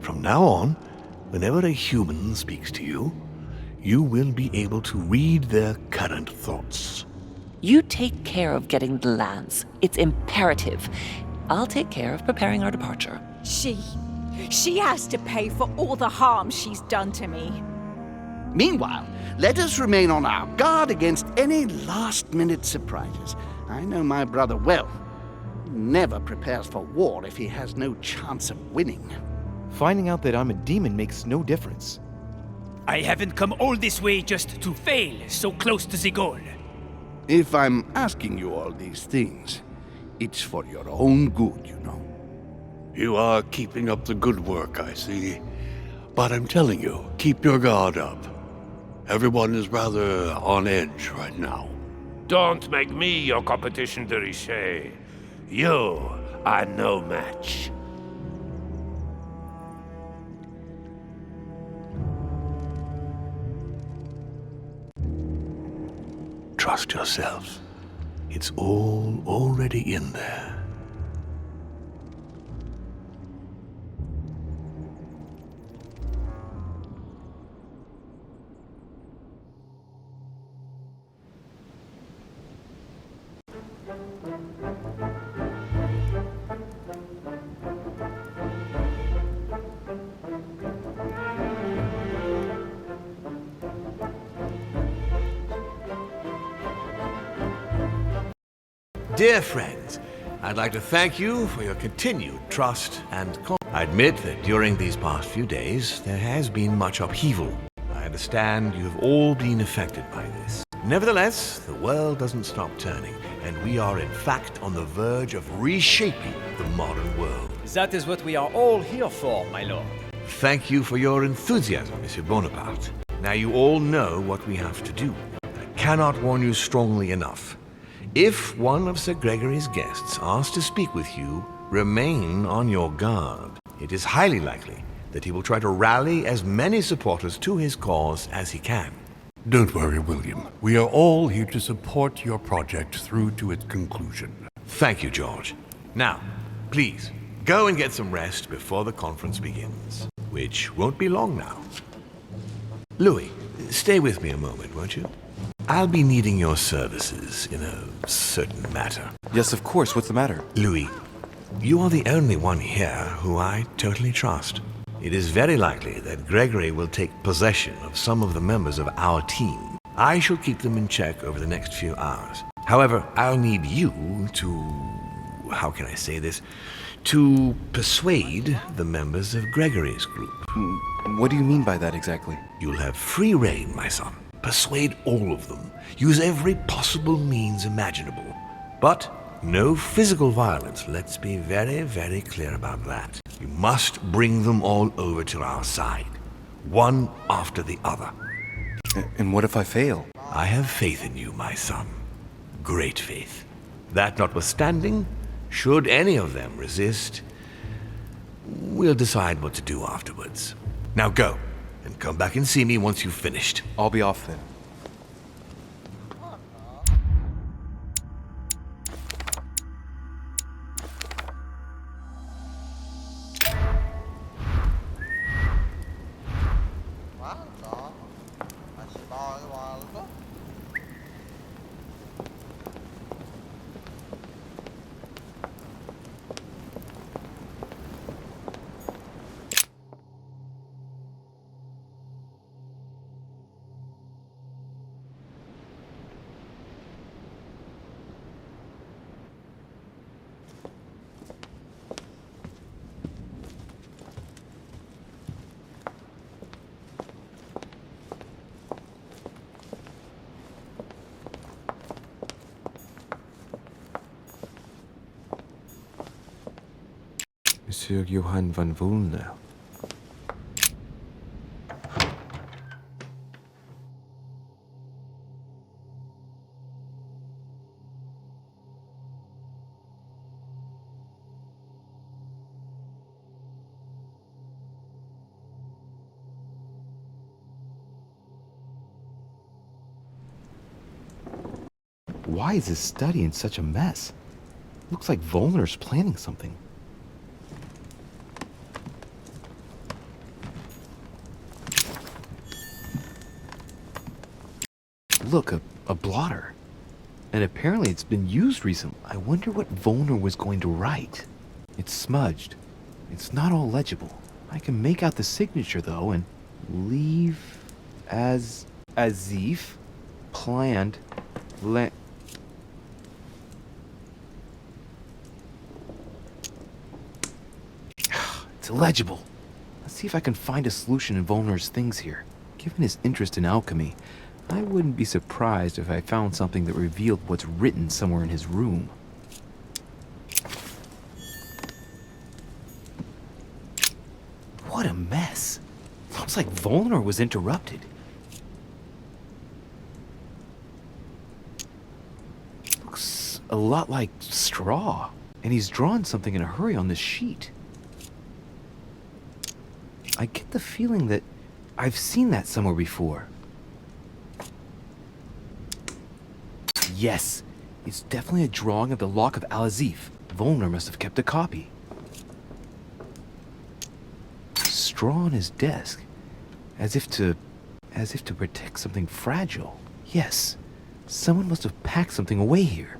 From now on, whenever a human speaks to you, you will be able to read their current thoughts. You take care of getting the lands. It's imperative. I'll take care of preparing our departure. She has to pay for all the harm she's done to me. Meanwhile, let us remain on our guard against any last-minute surprises. I know my brother well. He never prepares for war if he has no chance of winning. Finding out that I'm a demon makes no difference. I haven't come all this way just to fail so close to the goal. If I'm asking you all these things, it's for your own good, you know. You are keeping up the good work, I see. But I'm telling you, keep your guard up. Everyone is rather on edge right now. Don't make me your competition, de Richet. You are no match. Trust yourself. It's all already in there. Dear friends, I'd like to thank you for your continued trust and I admit that during these past few days, there has been much upheaval. I understand you have all been affected by this. Nevertheless, the world doesn't stop turning, and we are in fact on the verge of reshaping the modern world. That is what we are all here for, my lord. Thank you for your enthusiasm, Monsieur Bonaparte. Now you all know what we have to do. I cannot warn you strongly enough. If one of Sir Gregory's guests asks to speak with you, remain on your guard. It is highly likely that he will try to rally as many supporters to his cause as he can. Don't worry, William. We are all here to support your project through to its conclusion. Thank you, George. Now, please, go and get some rest before the conference begins, which won't be long now. Louis, stay with me a moment, won't you? I'll be needing your services in a certain matter. Yes, of course. What's the matter? Louis, you are the only one here who I totally trust. It is very likely that Gregory will take possession of some of the members of our team. I shall keep them in check over the next few hours. However, I'll need you to... how can I say this? To persuade the members of Gregory's group. What do you mean by that exactly? You'll have free rein, my son. Persuade all of them. Use every possible means imaginable. But no physical violence. Let's be very, very clear about that. You must bring them all over to our side. One after the other. And what if I fail? I have faith in you, my son. Great faith. That notwithstanding, should any of them resist, we'll decide what to do afterwards. Now go. And come back and see me once you've finished. I'll be off then. Monsieur Johann van Vulner. Why is this study in such a mess? Looks like Volner's planning something. Look, a blotter. And apparently it's been used recently. I wonder what Volner was going to write. It's smudged. It's not all legible. I can make out the signature, though, and leave as if planned It's illegible. Let's see if I can find a solution in Volner's things here. Given his interest in alchemy, I wouldn't be surprised if I found something that revealed what's written somewhere in his room. What a mess. Looks like Volner was interrupted. Looks a lot like straw, and he's drawn something in a hurry on this sheet. I get the feeling that I've seen that somewhere before. Yes, it's definitely a drawing of the Lock of Al-Azif. Volner must have kept a copy. Straw on his desk, as if to protect something fragile. Yes, someone must have packed something away here.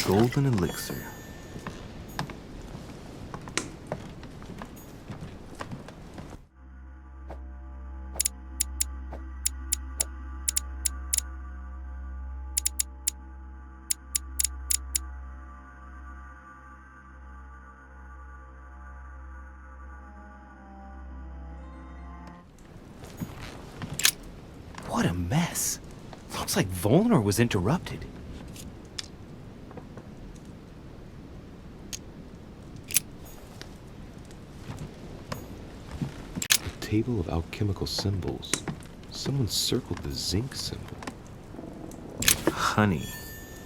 Golden elixir. What a mess. Looks like Volner was interrupted. Table of alchemical symbols. Someone circled the zinc symbol. Honey,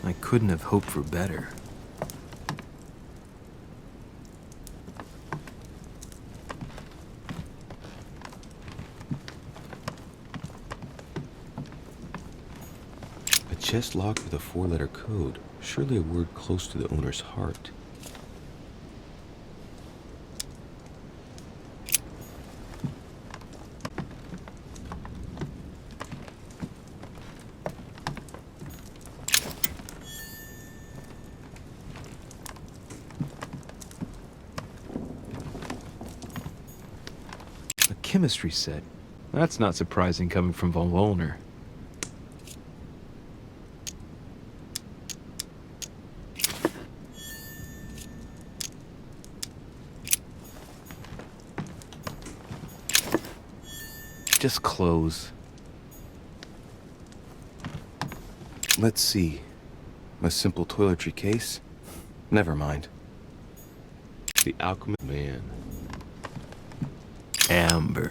I couldn't have hoped for better. A chest locked with a 4-letter code. Surely a word close to the owner's heart. Chemistry set. That's not surprising coming from von Volner. Just clothes. Let's see. A simple toiletry case? Never mind. The alchemist man. Amber.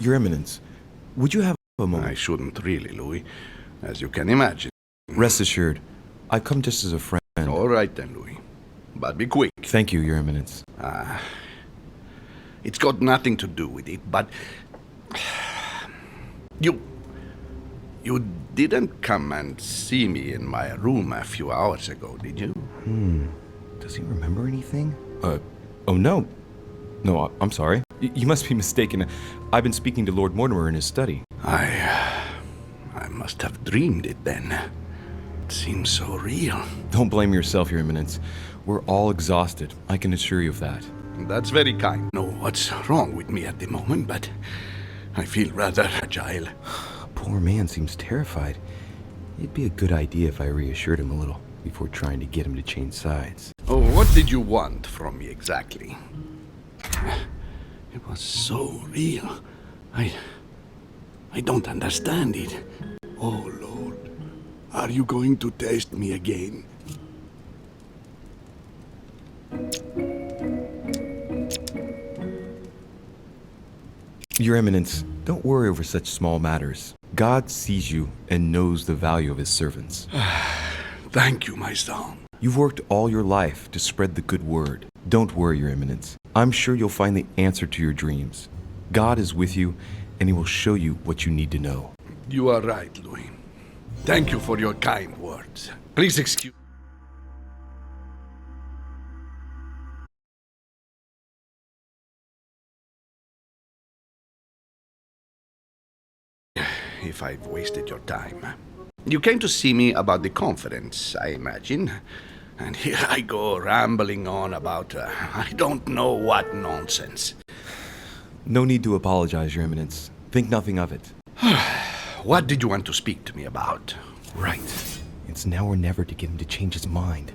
Your Eminence, would you have a moment? I shouldn't really, Louis, as you can imagine. Rest assured, I've come just as a friend. All right then, Louis. But be quick. Thank you, Your Eminence. It's got nothing to do with it, but... You didn't come and see me in my room a few hours ago, did you? Does he remember anything? Oh no. No, I'm sorry. You must be mistaken. I've been speaking to Lord Mortimer in his study. I must have dreamed it then. It seems so real. Don't blame yourself, Your Eminence. We're all exhausted. I can assure you of that. That's very kind. I know what's wrong with me at the moment, but I feel rather fragile. Poor man seems terrified. It'd be a good idea if I reassured him a little before trying to get him to change sides. Oh, what did you want from me exactly? It was so real. I don't understand it. Oh, Lord. Are you going to test me again? Your Eminence, don't worry over such small matters. God sees you and knows the value of his servants. Thank you, my son. You've worked all your life to spread the good word. Don't worry, Your Eminence. I'm sure you'll find the answer to your dreams. God is with you, and he will show you what you need to know. You are right, Louis. Thank you for your kind words. Please excuse... if I've wasted your time. You came to see me about the conference, I imagine. And here I go rambling on about I don't know what nonsense. No need to apologize, Your Eminence. Think nothing of it. What did you want to speak to me about? Right. It's now or never to get him to change his mind.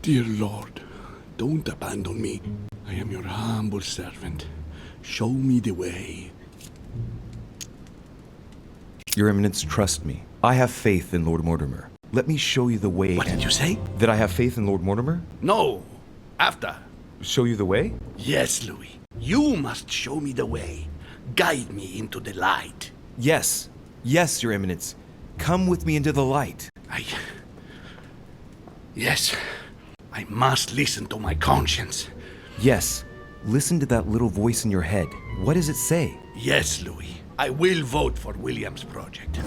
Dear Lord, don't abandon me. I am your humble servant. Show me the way. Your Eminence, trust me. I have faith in Lord Mortimer. Let me show you the way. What did you say? That I have faith in Lord Mortimer? No. After. Show you the way? Yes, Louis. You must show me the way. Guide me into the light. Yes. Yes, Your Eminence. Come with me into the light. Yes. I must listen to my conscience. Yes. Listen to that little voice in your head. What does it say? Yes, Louis. I will vote for William's project.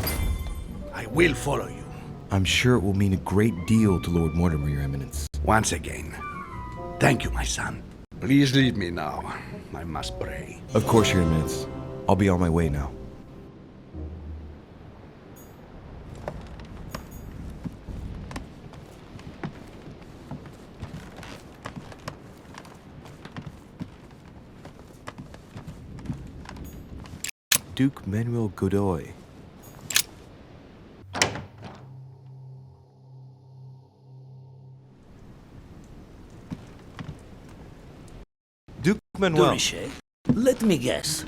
I will follow you. I'm sure it will mean a great deal to Lord Mortimer, Your Eminence. Once again, thank you, my son. Please leave me now. I must pray. Of course, Your Eminence. I'll be on my way now. Duke Manuel Godoy. Duke Manuel. Durishe, let me guess.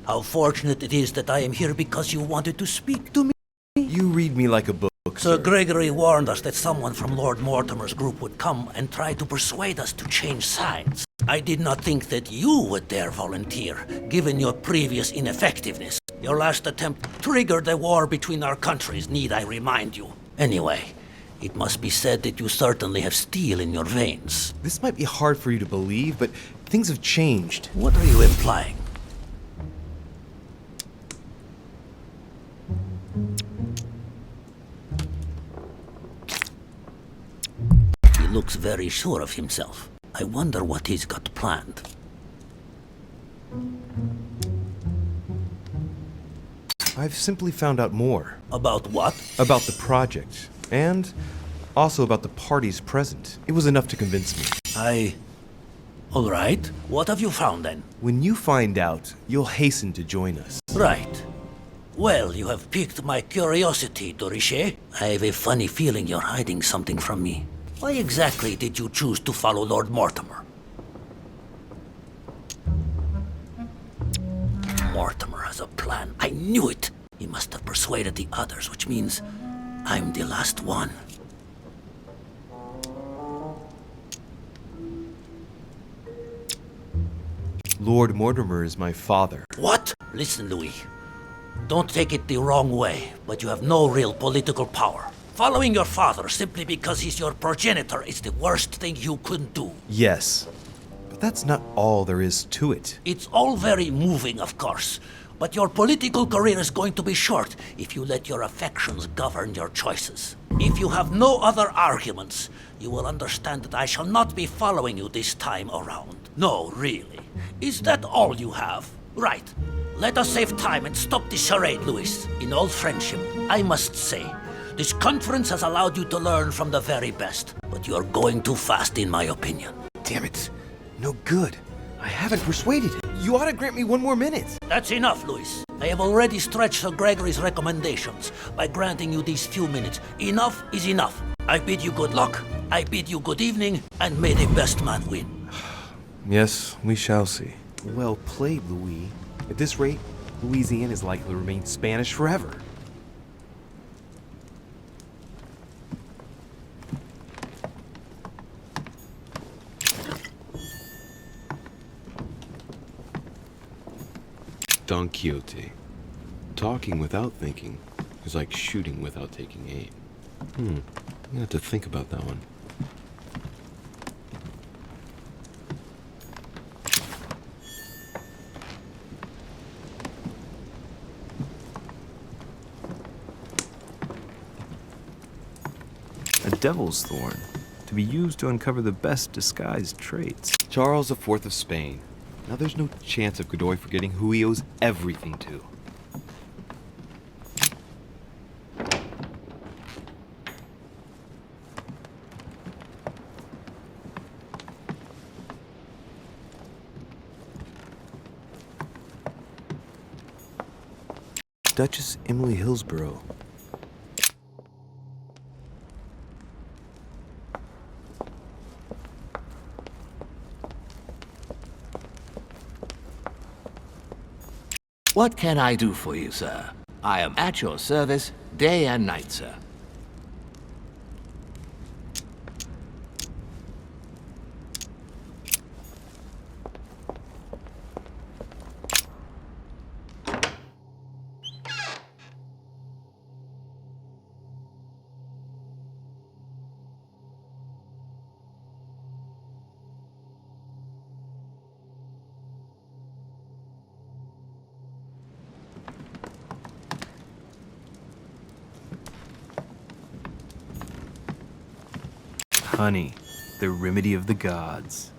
How fortunate it is that I am here because you wanted to speak to me. You read me like a book, Sir Gregory warned us that someone from Lord Mortimer's group would come and try to persuade us to change sides. I did not think that you would dare volunteer, given your previous ineffectiveness. Your last attempt triggered a war between our countries, need I remind you. Anyway, it must be said that you certainly have steel in your veins. This might be hard for you to believe, but things have changed. What are you implying? He looks very sure of himself. I wonder what he's got planned. I've simply found out more. About what? About the project, and also about the parties present. It was enough to convince me. All right. What have you found then? When you find out, you'll hasten to join us. Right. Well, you have piqued my curiosity, Durishe. I have a funny feeling you're hiding something from me. Why exactly did you choose to follow Lord Mortimer? Mortimer has a plan. I knew it! He must have persuaded the others, which means I'm the last one. Lord Mortimer is my father. What? Listen, Louis. Don't take it the wrong way, but you have no real political power. Following your father simply because he's your progenitor is the worst thing you could do. Yes, but that's not all there is to it. It's all very moving, of course, but your political career is going to be short if you let your affections govern your choices. If you have no other arguments, you will understand that I shall not be following you this time around. No, really. Is that all you have? Right. Let us save time and stop this charade, Louis. In all friendship, I must say, this conference has allowed you to learn from the very best, but you are going too fast in my opinion. Damn it. No good. I haven't persuaded him. You ought to grant me one more minute. That's enough, Louis. I have already stretched Sir Gregory's recommendations by granting you these few minutes. Enough is enough. I bid you good luck, I bid you good evening, and may the best man win. Yes, we shall see. Well played, Louis. At this rate, Louisiana is likely to remain Spanish forever. Don Quixote. Talking without thinking is like shooting without taking aim. I'm gonna have to think about that one. A devil's thorn, to be used to uncover the best disguised traits. Charles IV of Spain. Now there's no chance of Godoy forgetting who he owes everything to. Duchess Emily Hillsborough. What can I do for you, sir? I am at your service, day and night, sir. Honey, the remedy of the gods.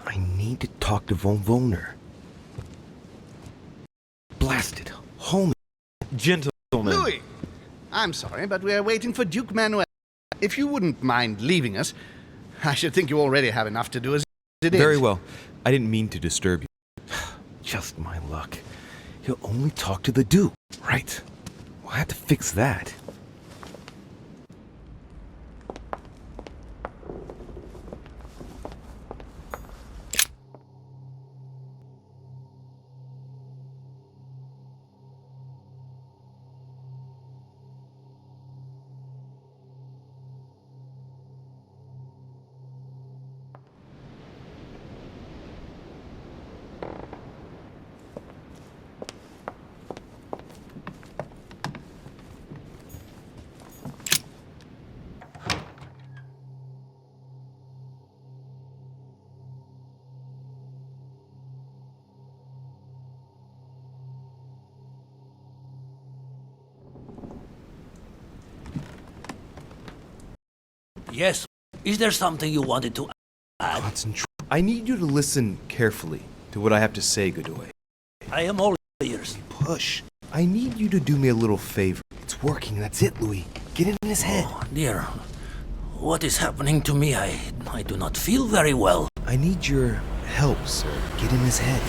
I need to talk to Von Wohner. Blasted, home, gentlemen. Louis! I'm sorry, but we're waiting for Duke Manuel. If you wouldn't mind leaving us, I should think you already have enough to do as it is. Very well. I didn't mean to disturb you. Just my luck. He'll only talk to the Duke. Right. We'll have to fix that. Yes. Is there something you wanted to add? Concentrate. I need you to listen carefully to what I have to say, Godoy. I am all ears. Push. I need you to do me a little favor. It's working, that's it, Louis. Get it in his head. Oh, dear. What is happening to me? I do not feel very well. I need your help, sir. Get in his head.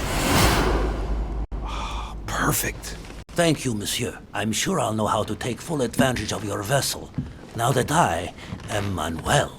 Oh, perfect. Thank you, monsieur. I'm sure I'll know how to take full advantage of your vessel, now that I am Manuel.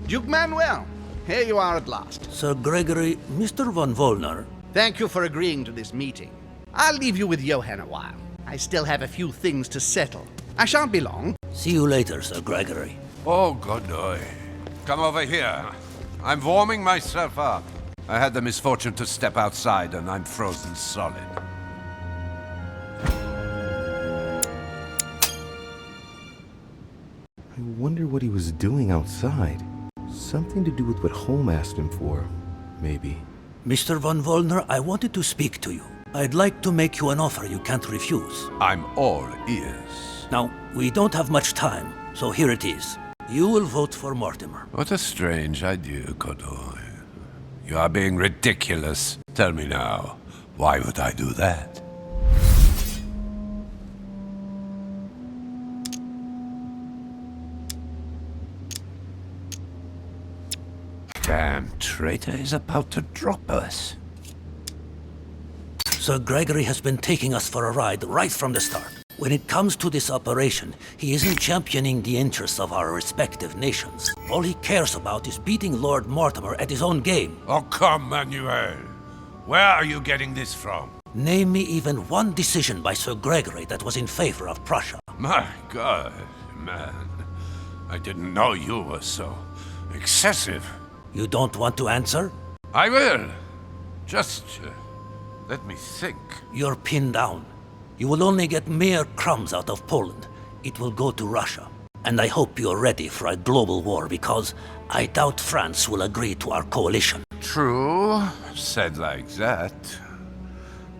Duke Manuel, here you are at last. Sir Gregory, Mr. von Volner. Thank you for agreeing to this meeting. I'll leave you with Johann a while. I still have a few things to settle. I shan't be long. See you later, Sir Gregory. Oh, Godoy. Come over here. I'm warming myself up. I had the misfortune to step outside and I'm frozen solid. I wonder what he was doing outside. Something to do with what Holm asked him for, maybe. Mr. von Volner, I wanted to speak to you. I'd like to make you an offer you can't refuse. I'm all ears. Now, we don't have much time, so here it is. You will vote for Mortimer. What a strange idea, Godoy. You are being ridiculous. Tell me now, why would I do that? Damn traitor is about to drop us. Sir Gregory has been taking us for a ride right from the start. When it comes to this operation, he isn't championing the interests of our respective nations. All he cares about is beating Lord Mortimer at his own game. Oh, come, Manuel. Where are you getting this from? Name me even one decision by Sir Gregory that was in favor of Prussia. My God, man. I didn't know you were so excessive. You don't want to answer? I will. Just let me think. You're pinned down. You will only get mere crumbs out of Poland. It will go to Russia. And I hope you're ready for a global war because I doubt France will agree to our coalition. True. Said like that.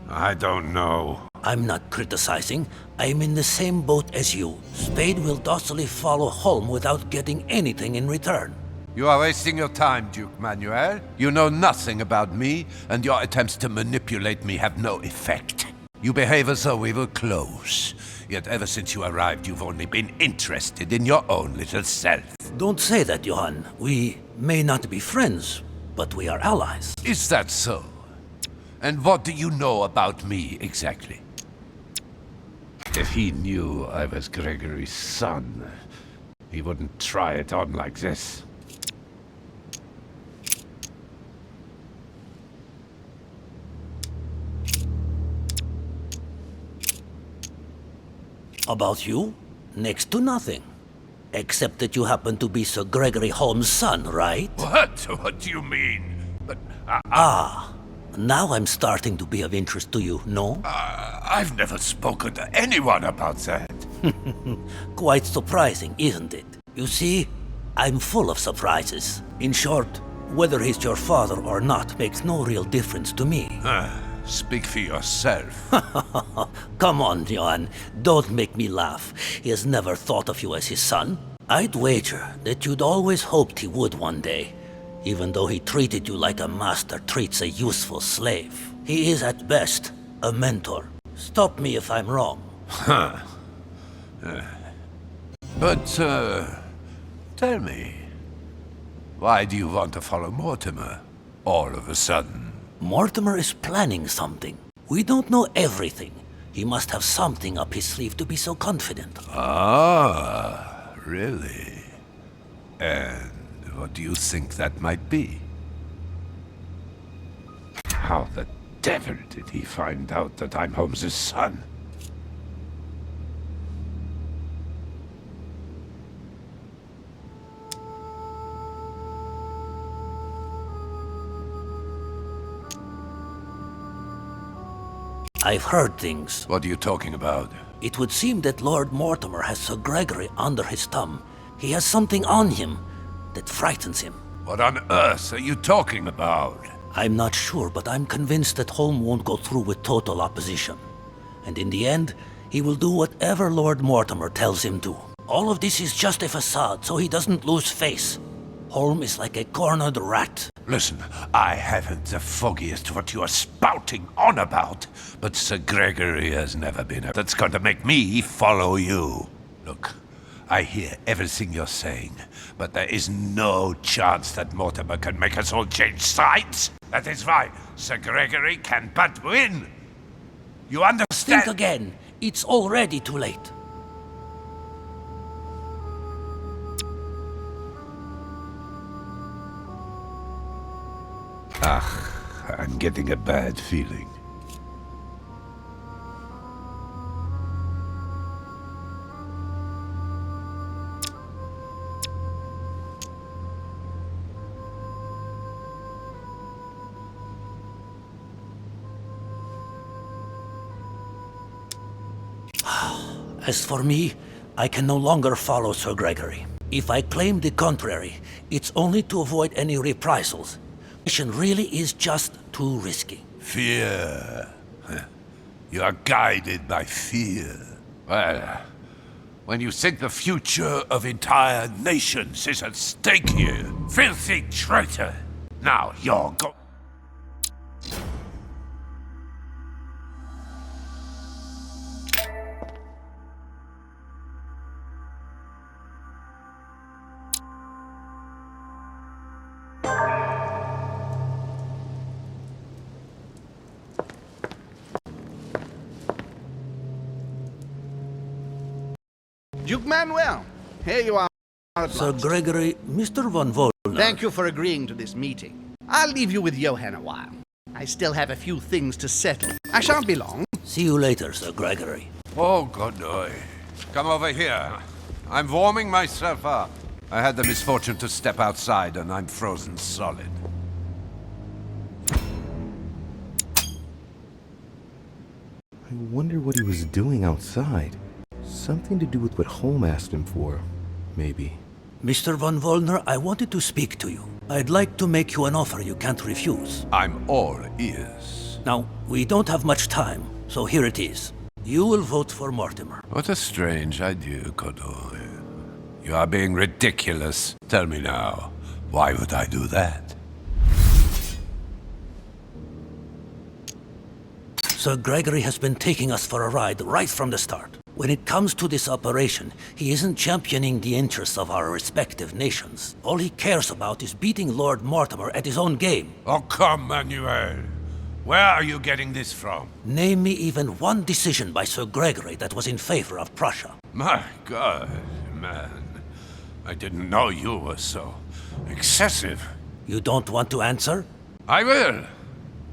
I don't know. I'm not criticizing. I'm in the same boat as you. Spain will docilely follow Holm without getting anything in return. You are wasting your time, Duke Manuel. You know nothing about me, and your attempts to manipulate me have no effect. You behave as though we were close. Yet ever since you arrived, you've only been interested in your own little self. Don't say that, Johann. We may not be friends, but we are allies. Is that so? And what do you know about me, exactly? If he knew I was Gregory's son, he wouldn't try it on like this. About you? Next to nothing. Except that you happen to be Sir Gregory Holm's son, right? What? What do you mean? But now I'm starting to be of interest to you, no? I've never spoken to anyone about that. Quite surprising, isn't it? You see, I'm full of surprises. In short, whether he's your father or not makes no real difference to me. Speak for yourself. Come on, Johann. Don't make me laugh. He has never thought of you as his son. I'd wager that you'd always hoped he would one day, even though he treated you like a master treats a useful slave. He is at best a mentor. Stop me if I'm wrong. But, tell me, why do you want to follow Mortimer all of a sudden? Mortimer is planning something. We don't know everything. He must have something up his sleeve to be so confident. Ah, really? And what do you think that might be? How the devil did he find out that I'm Holmes's son? I've heard things. What are you talking about? It would seem that Lord Mortimer has Sir Gregory under his thumb. He has something on him that frightens him. What on earth are you talking about? I'm not sure, but I'm convinced that Holm won't go through with total opposition. And in the end, he will do whatever Lord Mortimer tells him to. All of this is just a facade, so he doesn't lose face. Holm is like a cornered rat. Listen, I haven't the foggiest what you are spouting on about, but Sir Gregory has never been a... That's going to make me follow you. Look, I hear everything you're saying, but there is no chance that Mortimer can make us all change sides. That is why Sir Gregory can but win. You understand? Think again. It's already too late. I'm getting a bad feeling. As for me, I can no longer follow Sir Gregory. If I claim the contrary, it's only to avoid any reprisals. Mission really is just too risky. Fear. You are guided by fear. Well, when you think the future of entire nations is at stake here, filthy traitor, now you're go... Duke Manuel, here you are at Sir last. Gregory, Mr. von Wollner... Thank you for agreeing to this meeting. I'll leave you with Johann a while. I still have a few things to settle. I shan't be long. See you later, Sir Gregory. Oh, Godoy. Come over here. I'm warming myself up. I had the misfortune to step outside and I'm frozen solid. I wonder what he was doing outside. Something to do with what Holm asked him for, maybe. Mr. von Wollner, I wanted to speak to you. I'd like to make you an offer you can't refuse. I'm all ears. Now, we don't have much time, so here it is. You will vote for Mortimer. What a strange idea, Godoy. You are being ridiculous. Tell me now, why would I do that? Sir Gregory has been taking us for a ride right from the start. When it comes to this operation, he isn't championing the interests of our respective nations. All he cares about is beating Lord Mortimer at his own game. Oh, come, Manuel. Where are you getting this from? Name me even one decision by Sir Gregory that was in favor of Prussia. My God, man. I didn't know you were so excessive. You don't want to answer? I will.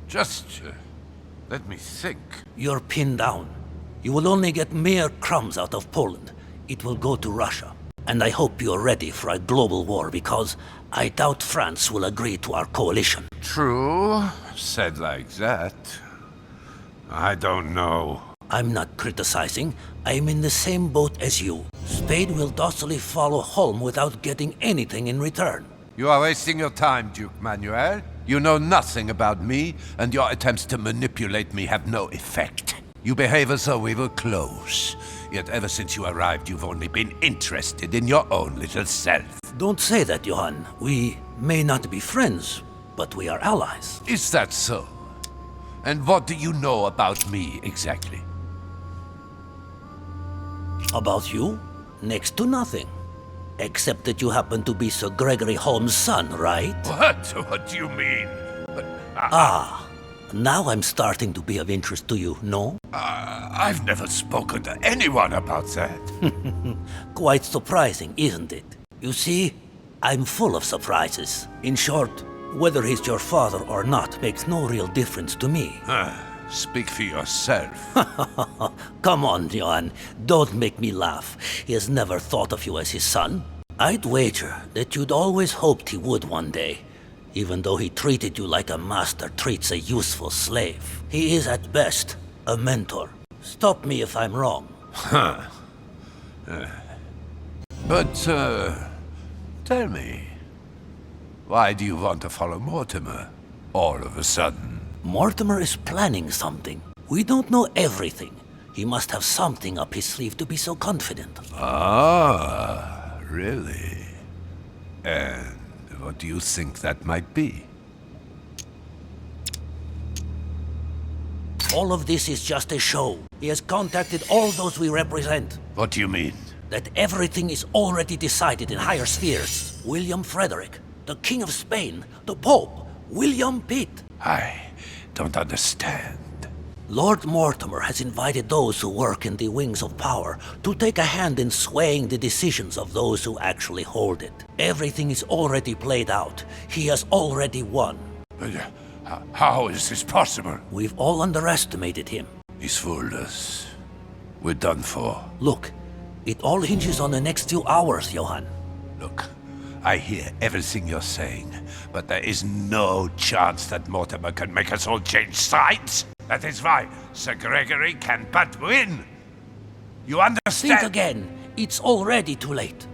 Just let me think. You're pinned down. You will only get mere crumbs out of Poland. It will go to Russia. And I hope you're ready for a global war because I doubt France will agree to our coalition. True. Said like that. I don't know. I'm not criticizing. I'm in the same boat as you. Spain will docilely follow Holm without getting anything in return. You are wasting your time, Duke Manuel. You know nothing about me, and your attempts to manipulate me have no effect. You behave as though we were close. Yet ever since you arrived, you've only been interested in your own little self. Don't say that, Johann. We may not be friends, but we are allies. Is that so? And what do you know about me, exactly? About you? Next to nothing. Except that you happen to be Sir Gregory Holm's son, right? What? What do you mean? Now I'm starting to be of interest to you, no? I've never spoken to anyone about that. Quite surprising, isn't it? You see, I'm full of surprises. In short, whether he's your father or not makes no real difference to me. Speak for yourself. Come on, Johann. Don't make me laugh. He has never thought of you as his son. I'd wager that you'd always hoped he would one day, even though he treated you like a master treats a useful slave. He is at best A mentor. Stop me if I'm wrong. But, tell me, why do you want to follow Mortimer all of a sudden? Mortimer is planning something. We don't know everything. He must have something up his sleeve to be so confident. Ah, really? And what do you think that might be? All of this is just a show. He has contacted all those we represent. What do you mean? That everything is already decided in higher spheres. William Frederick, the King of Spain, the Pope, William Pitt. I don't understand. Lord Mortimer has invited those who work in the wings of power to take a hand in swaying the decisions of those who actually hold it. Everything is already played out. He has already won. But, how is this possible? We've all underestimated him. He's fooled us. We're done for. Look, it all hinges on the next few hours, Johann. Look, I hear everything you're saying, but there is no chance that Mortimer can make us all change sides. That is why Sir Gregory can but win. You understand? Think again. It's already too late.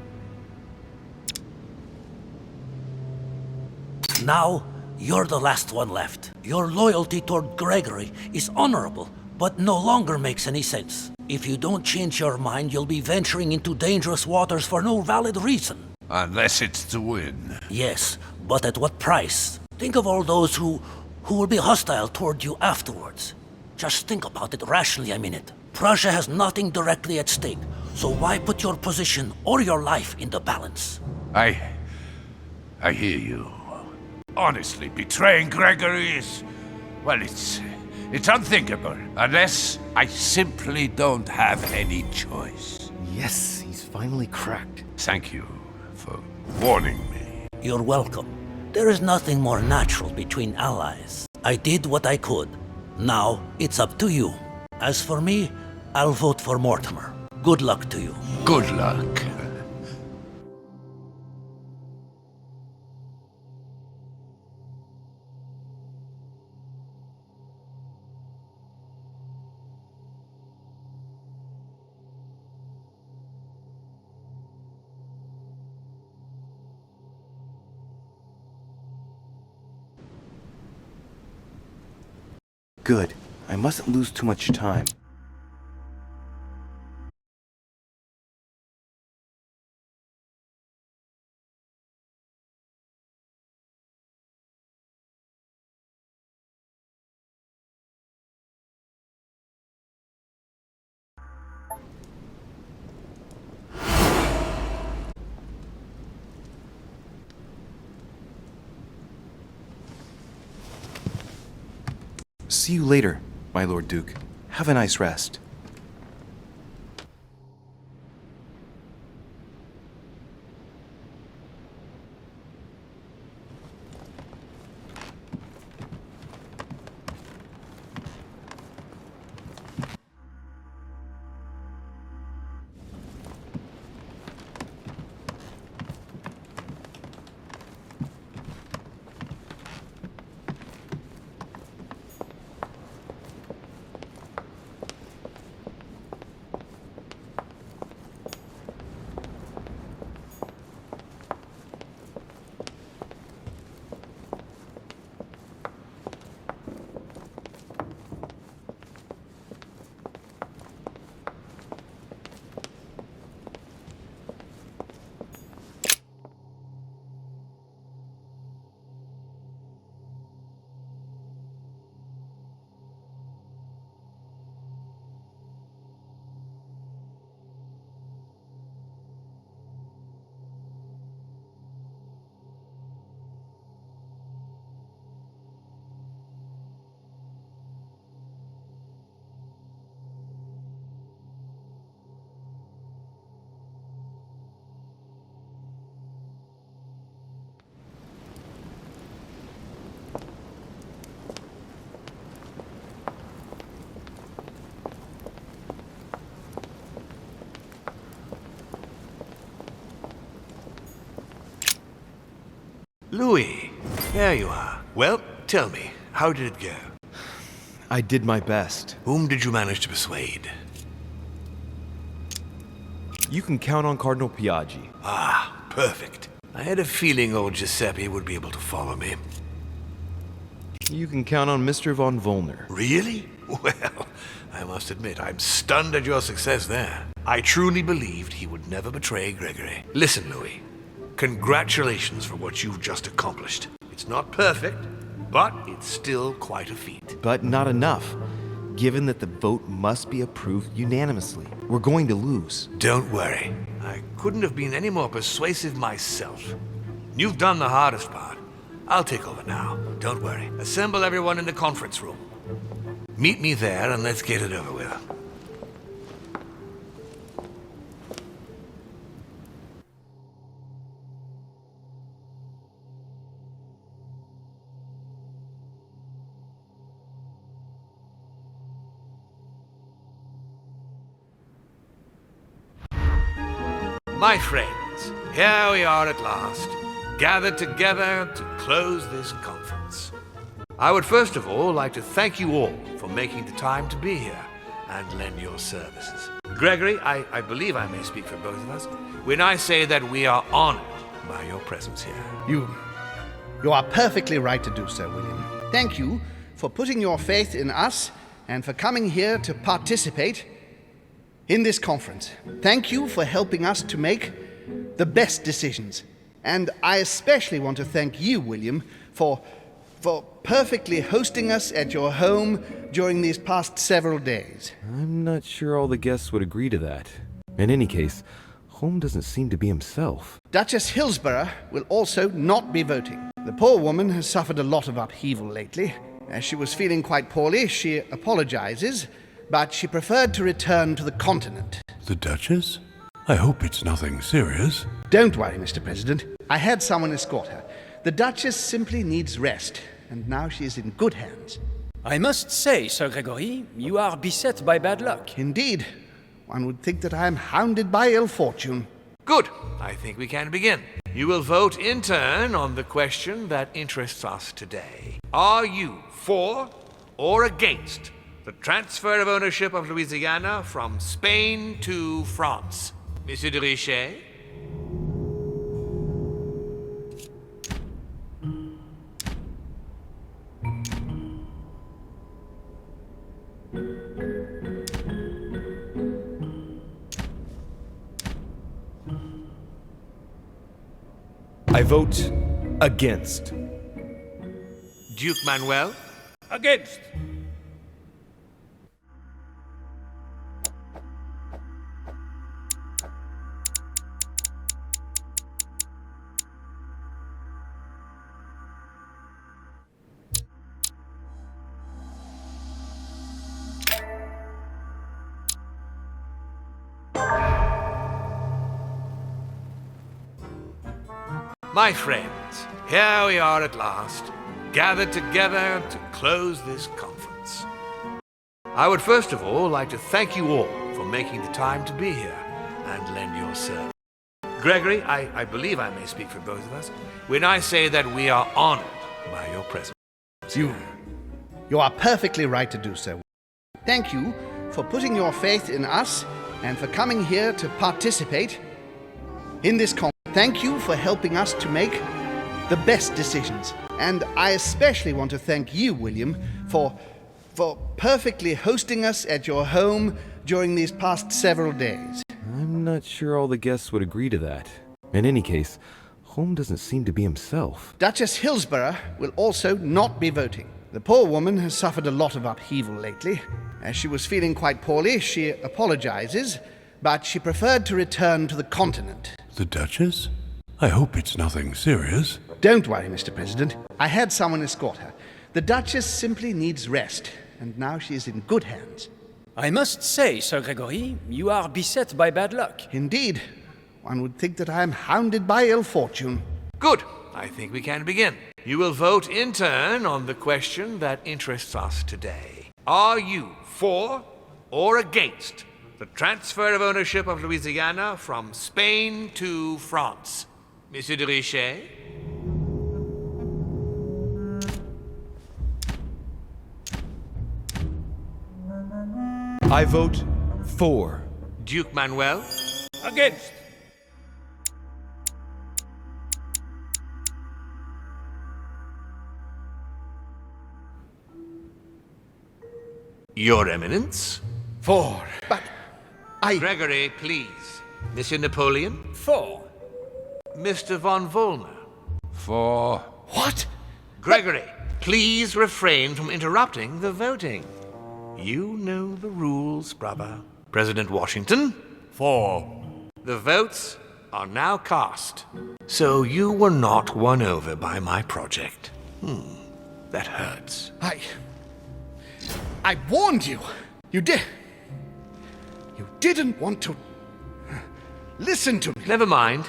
Now, you're the last one left. Your loyalty toward Gregory is honorable, but no longer makes any sense. If you don't change your mind, you'll be venturing into dangerous waters for no valid reason. Unless it's to win. Yes, but at what price? Think of all those who will be hostile toward you afterwards. Just think about it rationally a minute. Prussia has nothing directly at stake, so why put your position or your life in the balance? I hear you. Honestly, betraying Gregory is... well, it's unthinkable. Unless I simply don't have any choice. Yes, he's finally cracked. Thank you for warning me. You're welcome. There is nothing more natural between allies. I did what I could. Now, it's up to you. As for me, I'll vote for Mortimer. Good luck to you. Good luck. Good. I mustn't lose too much time. See you later, my Lord Duke. Have a nice rest. Louis, there you are. Well, tell me, how did it go? I did my best. Whom did you manage to persuade? You can count on Cardinal Piaggi. Ah, perfect. I had a feeling old Giuseppe would be able to follow me. You can count on Mr. von Volner. Really? Well, I must admit, I'm stunned at your success there. I truly believed he would never betray Gregory. Listen, Louis. Congratulations for what you've just accomplished. It's not perfect, but it's still quite a feat. But not enough, given that the vote must be approved unanimously. We're going to lose. Don't worry. I couldn't have been any more persuasive myself. You've done the hardest part. I'll take over now. Don't worry. Assemble everyone in the conference room. Meet me there and let's get it over with. My friends, here we are at last, gathered together to close this conference. I would first of all like to thank you all for making the time to be here and lend your services. Gregory, I believe I may speak for both of us when I say that we are honored by your presence here. You are perfectly right to do so, William. Thank you for putting your faith in us and for coming here to participate in this conference. Thank you for helping us to make the best decisions. And I especially want to thank you, William, for perfectly hosting us at your home during these past several days. I'm not sure all the guests would agree to that. In any case, Holm doesn't seem to be himself. Duchess Hillsborough will also not be voting. The poor woman has suffered a lot of upheaval lately. As she was feeling quite poorly, she apologizes, but she preferred to return to the continent. The Duchess? I hope it's nothing serious. Don't worry, Mr. President. I had someone escort her. The Duchess simply needs rest, and now she is in good hands. I must say, Sir Gregory, you are beset by bad luck. Indeed. One would think that I am hounded by ill fortune. Good. I think we can begin. You will vote in turn on the question that interests us today. Are you for or against the transfer of ownership of Louisiana from Spain to France? Monsieur de Richet? I vote against. Duke Manuel? Against. My friends, here we are at last, gathered together to close this conference. I would first of all like to thank you all for making the time to be here and lend your service. Gregory, I believe I may speak for both of us when I say that we are honored by your presence. You are perfectly right to do so. Thank you for putting your faith in us and for coming here to participate in this conference. Thank you for helping us to make the best decisions. And I especially want to thank you, William, for perfectly hosting us at your home during these past several days. I'm not sure all the guests would agree to that. In any case, Holm doesn't seem to be himself. Duchess Hillsborough will also not be voting. The poor woman has suffered a lot of upheaval lately. As she was feeling quite poorly, she apologizes, but she preferred to return to the continent. The Duchess? I hope it's nothing serious. Don't worry, Mr. President. I had someone escort her. The Duchess simply needs rest, and now she is in good hands. I must say, Sir Gregory, you are beset by bad luck. Indeed. One would think that I am hounded by ill fortune. Good. I think we can begin. You will vote in turn on the question that interests us today. Are you for or against the transfer of ownership of Louisiana from Spain to France? Monsieur de Richet? I vote for. Duke Manuel? Against. Your Eminence? For. But I... Gregory, please. Monsieur Napoleon? For. Mr. von Volner? For... What? Gregory, please refrain from interrupting the voting. You know the rules, brother. President Washington? For. The votes are now cast. So you were not won over by my project. That hurts. I warned you. You didn't want to listen to me. Never mind.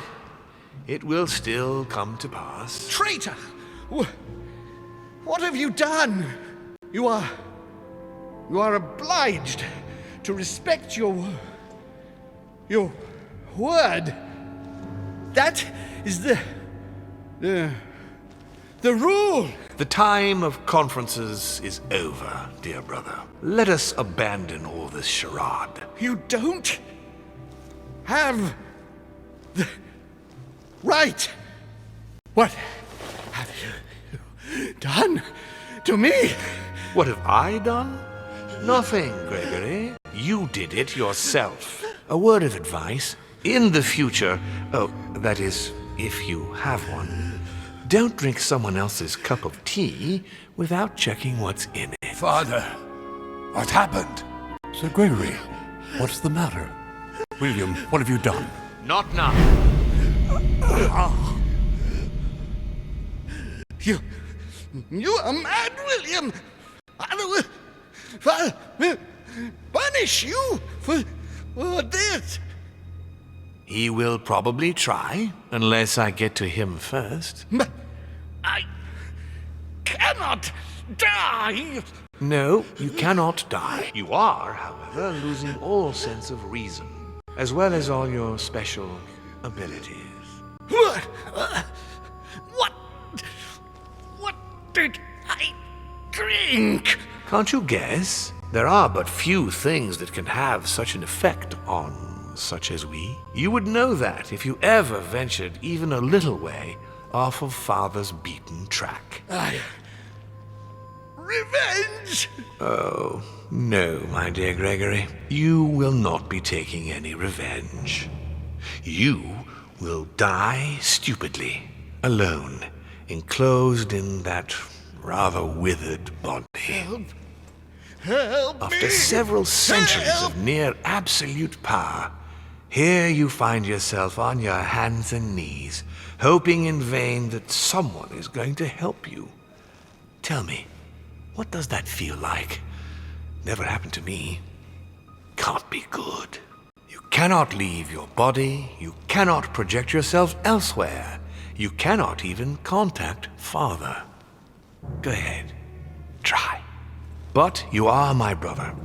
It will still come to pass. Traitor! What have you done? You are obliged to respect your word. That is the rule. The time of conferences is over, dear brother. Let us abandon all this charade. You don't have the right. What have you done to me? What have I done? Nothing, Gregory. You did it yourself. A word of advice. In the future, that is, if you have one, don't drink someone else's cup of tea without checking what's in it. Father, what happened? Sir Gregory, what's the matter? William, what have you done? Not now. You are mad, William. I will punish you for this. He will probably try, unless I get to him first. But I cannot die. No, you cannot die. You are, however, losing all sense of reason, as well as all your special abilities. What did I drink? Can't you guess? There are but few things that can have such an effect on such as we. You would know that if you ever ventured even a little way off of Father's beaten track. Revenge! Oh, no, my dear Gregory. You will not be taking any revenge. You will die stupidly, alone, enclosed in that rather withered body. Help After me! several centuries of near absolute power, here you find yourself on your hands and knees, hoping in vain that someone is going to help you. Tell me, what does that feel like? Never happened to me. Can't be good. You cannot leave your body, you cannot project yourself elsewhere, you cannot even contact Father. Go ahead, try. But you are my brother,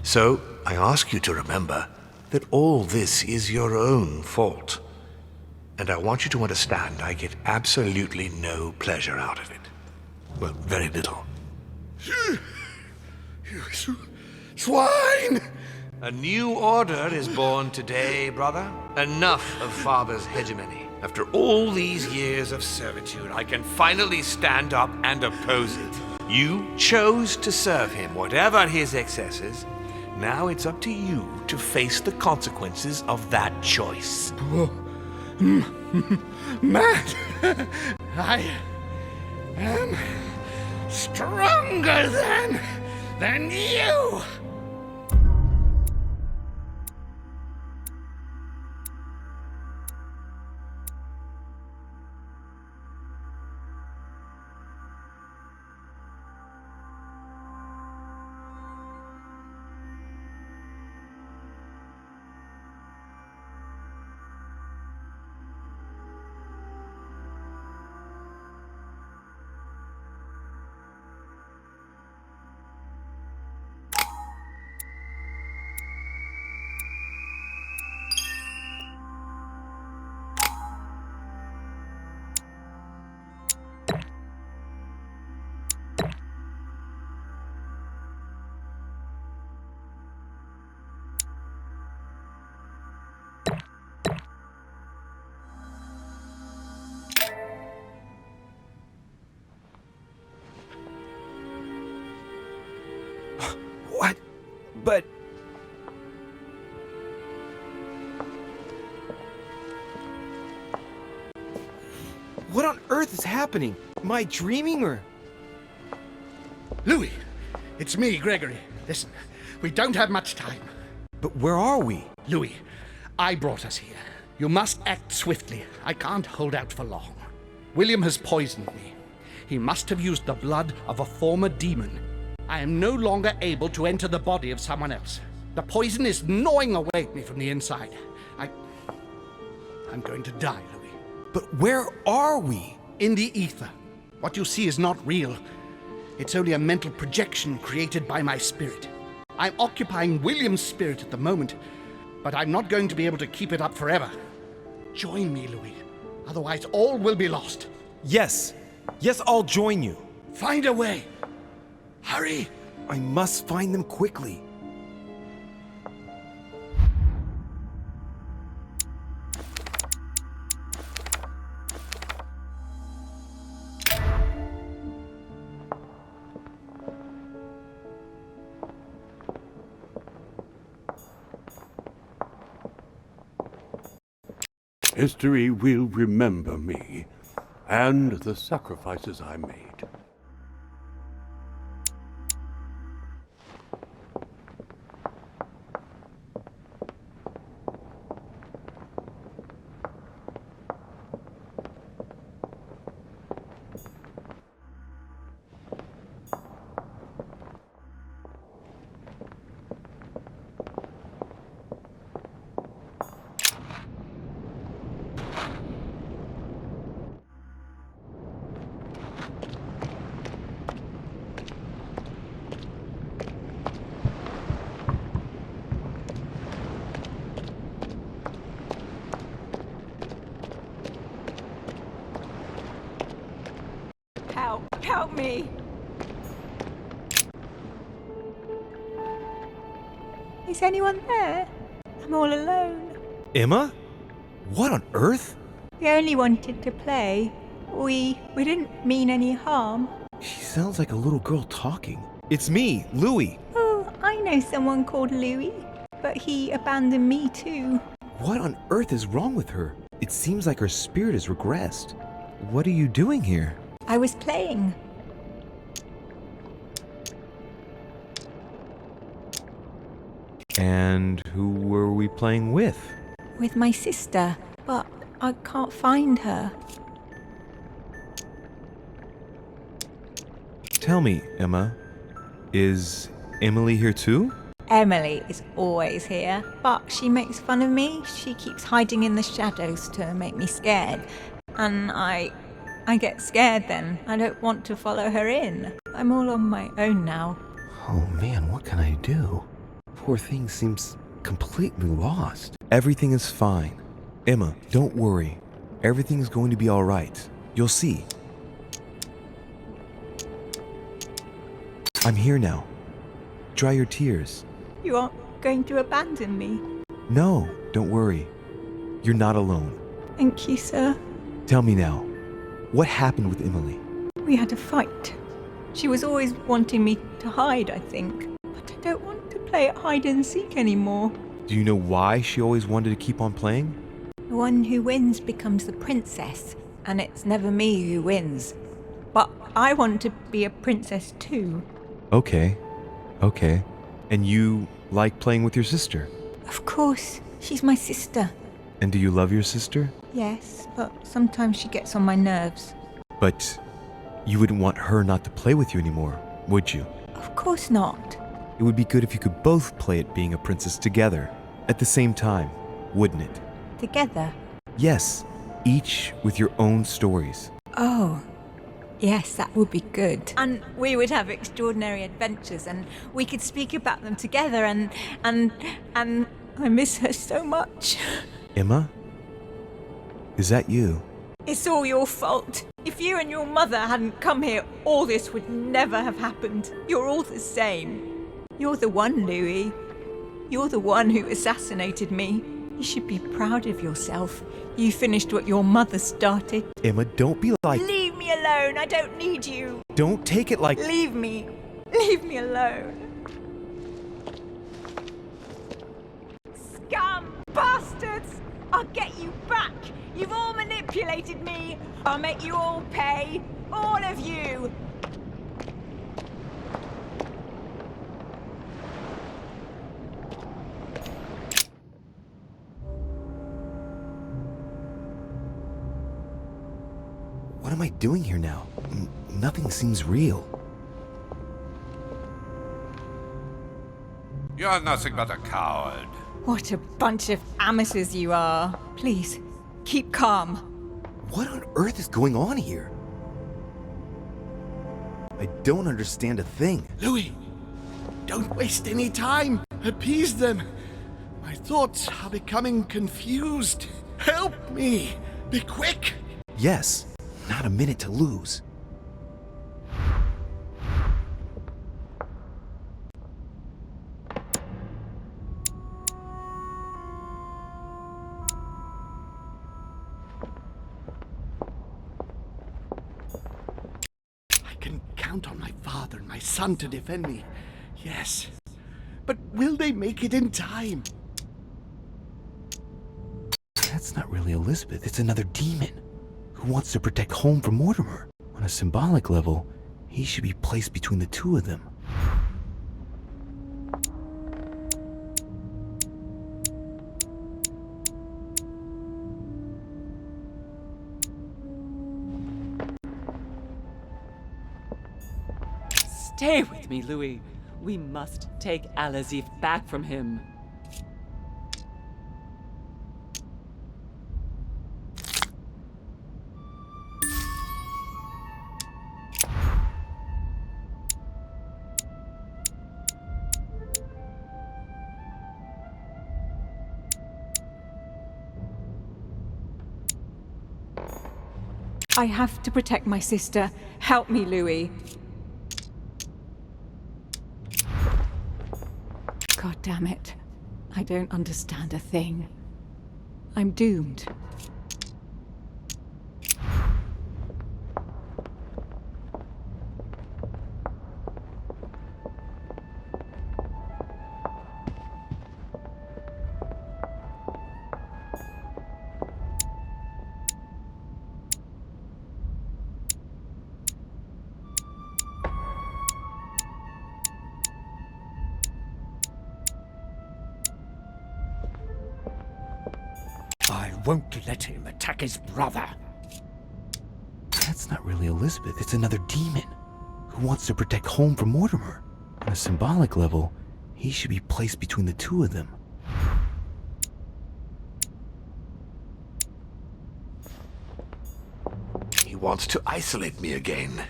so I ask you to remember that all this is your own fault. And I want you to understand I get absolutely no pleasure out of it. Well, very little. You swine! A new order is born today, brother. Enough of Father's hegemony. After all these years of servitude, I can finally stand up and oppose it. You chose to serve him, whatever his excesses. Now it's up to you to face the consequences of that choice. Matt, I am stronger than you. But... What on earth is happening? Am I dreaming or... Louis, it's me, Gregory. Listen, we don't have much time. But where are we? Louis, I brought us here. You must act swiftly. I can't hold out for long. William has poisoned me. He must have used the blood of a former demon. I am no longer able to enter the body of someone else. The poison is gnawing away at me from the inside. I'm going to die, Louis. But where are we? In the ether. What you see is not real. It's only a mental projection created by my spirit. I'm occupying William's spirit at the moment, but I'm not going to be able to keep it up forever. Join me, Louis. Otherwise, all will be lost. Yes. Yes, I'll join you. Find a way. Hurry. I must find them quickly. History will remember me and the sacrifices I made. Help me! Is anyone there? I'm all alone. Emma? What on earth? We only wanted to play. We didn't mean any harm. She sounds like a little girl talking. It's me, Louis. Oh, I know someone called Louis, but he abandoned me too. What on earth is wrong with her? It seems like her spirit has regressed. What are you doing here? I was playing. And who were we playing with? With my sister, but I can't find her. Tell me, Emma, is Emily here too? Emily is always here, but she makes fun of me. She keeps hiding in the shadows to make me scared. And I get scared then. I don't want to follow her in. I'm all on my own now. Oh man, what can I do? Poor thing seems completely lost. Everything is fine. Emma, don't worry. Everything's going to be all right. You'll see. I'm here now. Dry your tears. You aren't going to abandon me? No, don't worry. You're not alone. Thank you, sir. Tell me now, what happened with Emily? We had a fight. She was always wanting me to hide, I think. But I don't want to play at hide and seek anymore. Do you know why she always wanted to keep on playing? The one who wins becomes the princess, and it's never me who wins. But I want to be a princess too. Okay. And you like playing with your sister? Of course, she's my sister. And do you love your sister? Yes, but sometimes she gets on my nerves. But you wouldn't want her not to play with you anymore, would you? Of course not. It would be good if you could both play at being a princess together, at the same time, wouldn't it? Together? Yes, each with your own stories. Oh, yes, that would be good. And we would have extraordinary adventures, and we could speak about them together, and I miss her so much. Emma? Is that you? It's all your fault. If you and your mother hadn't come here, all this would never have happened. You're all the same. You're the one, Louis. You're the one who assassinated me. You should be proud of yourself. You finished what your mother started. Emma, don't be like... Leave me alone. I don't need you. Don't take it like... Leave me. Leave me alone. bastards! I'll get you back! You've all manipulated me! I'll make you all pay! All of you! What am I doing here now? Nothing seems real. You're nothing but a coward. What a bunch of amateurs you are. Please, keep calm. What on earth is going on here? I don't understand a thing. Louis, don't waste any time. Appease them. My thoughts are becoming confused. Help me. Be quick. Yes, not a minute to lose. I can count on my father and my son to defend me. Yes. But will they make it in time? That's not really Elizabeth, it's another demon who wants to protect home from Mortimer. On a symbolic level, he should be placed between the two of them. Stay with me, Louis. We must take Al-Azif back from him. I have to protect my sister. Help me, Louis. God damn it. I don't understand a thing. I'm doomed. I won't let him attack his brother. That's not really Elizabeth, it's another demon who wants to protect home from Mortimer. On a symbolic level, he should be placed between the two of them. He wants to isolate me again.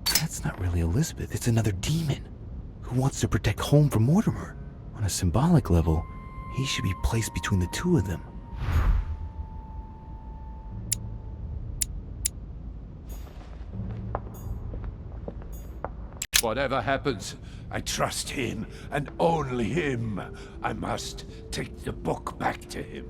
That's not really Elizabeth, it's another demon who wants to protect home from Mortimer. On a symbolic level, he should be placed between the two of them. Whatever happens, I trust him, and only him. I must take the book back to him.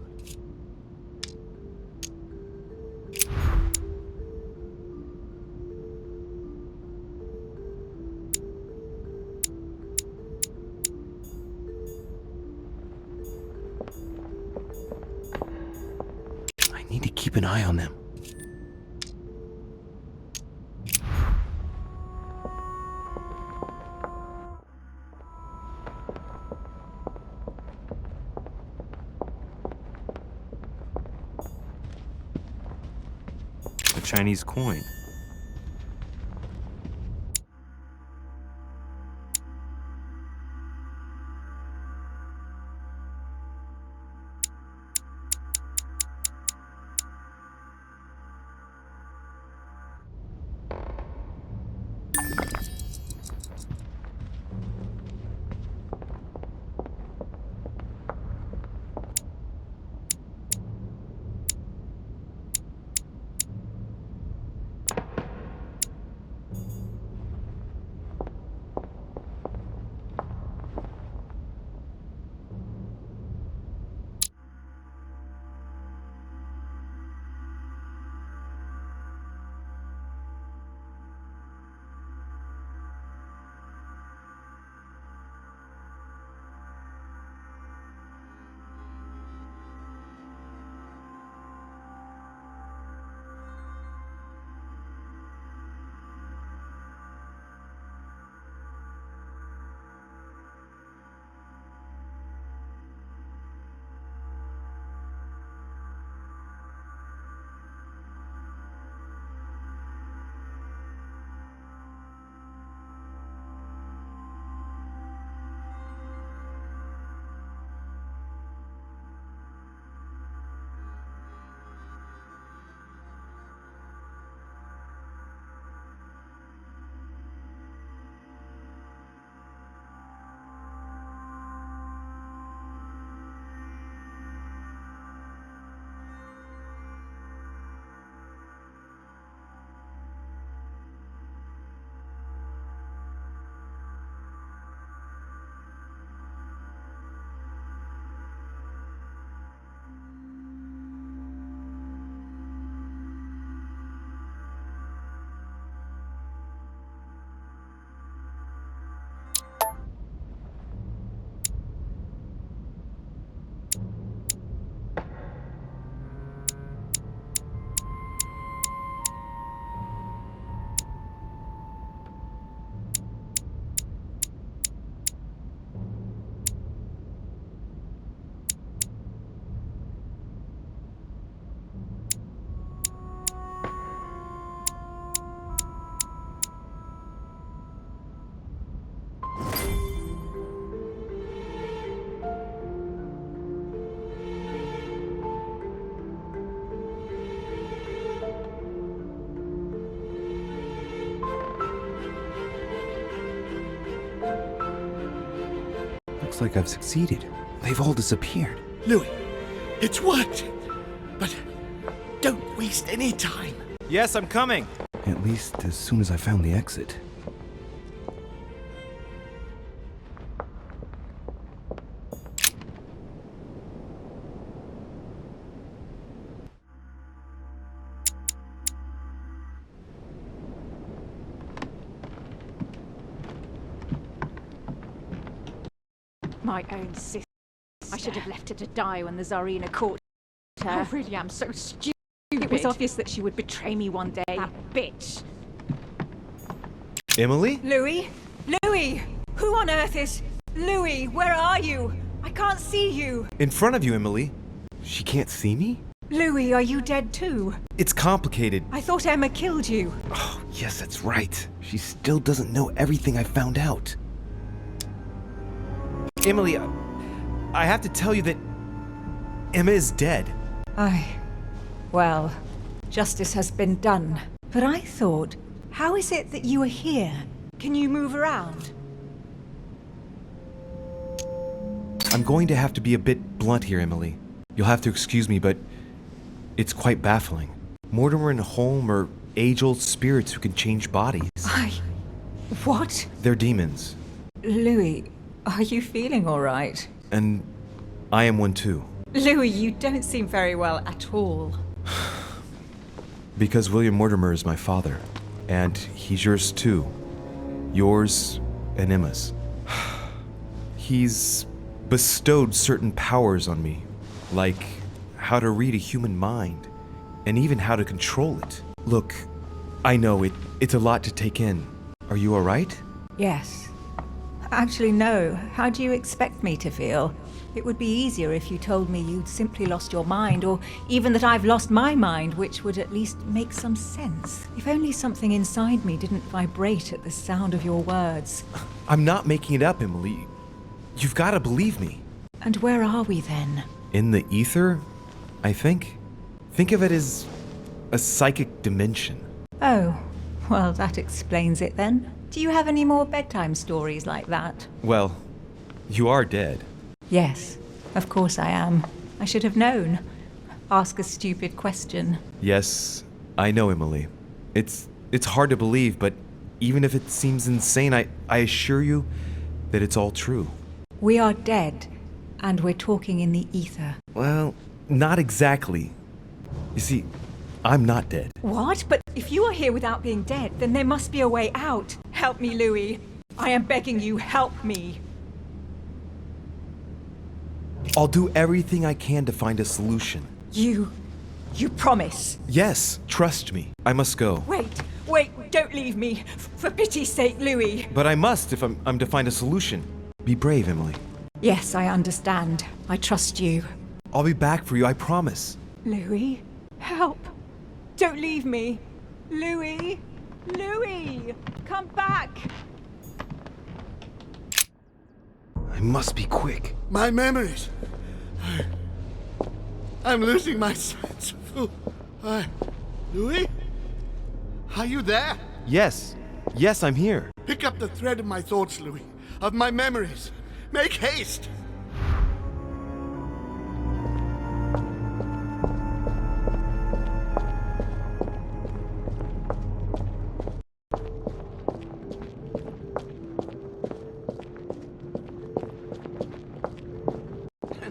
I need to keep an eye on them. A Chinese coin. Looks like I've succeeded. They've all disappeared. Louis, it's worked. But don't waste any time. Yes, I'm coming! At least as soon as I found the exit. My own sister. I should have left her to die when the Tsarina caught her. I really am so stupid. It was obvious that she would betray me one day. That bitch. Emily? Louis? Louis! Who on earth is... Louis, where are you? I can't see you. In front of you, Emily. She can't see me? Louis, are you dead too? It's complicated. I thought Emma killed you. Oh, yes, that's right. She still doesn't know everything I found out. Emily, I have to tell you that Emma is dead. Well, justice has been done. But I thought, how is it that you are here? Can you move around? I'm going to have to be a bit blunt here, Emily. You'll have to excuse me, but it's quite baffling. Mortimer and Holm are age-old spirits who can change bodies. What? They're demons. Louis, are you feeling all right? And I am one too. Louis, you don't seem very well at all. Because William Mortimer is my father. And he's yours too. Yours and Emma's. He's bestowed certain powers on me. Like how to read a human mind. And even how to control it. Look, I know it's a lot to take in. Are you alright? Yes. Actually, no. How do you expect me to feel? It would be easier if you told me you'd simply lost your mind, or even that I've lost my mind, which would at least make some sense. If only something inside me didn't vibrate at the sound of your words. I'm not making it up, Emily. You've got to believe me. And where are we then? In the ether, I think. Think of it as a psychic dimension. Oh, well, that explains it then. Do you have any more bedtime stories like that? Well, you are dead. Yes, of course I am. I should have known. Ask a stupid question. Yes, I know, Emily. It's hard to believe, but even if it seems insane, I assure you that it's all true. We are dead, and we're talking in the ether. Well, not exactly. You see, I'm not dead. What? But if you are here without being dead, then there must be a way out. Help me, Louis. I am begging you, help me. I'll do everything I can to find a solution. You promise? Yes, trust me. I must go. Wait, don't leave me. For pity's sake, Louis. But I must if I'm to find a solution. Be brave, Emily. Yes, I understand. I trust you. I'll be back for you, I promise. Louis, help. Don't leave me. Louis! Louis! Come back! I must be quick. My memories. I'm losing my sense of who. Louis? Are you there? Yes, I'm here. Pick up the thread of my thoughts, Louis. Of my memories. Make haste!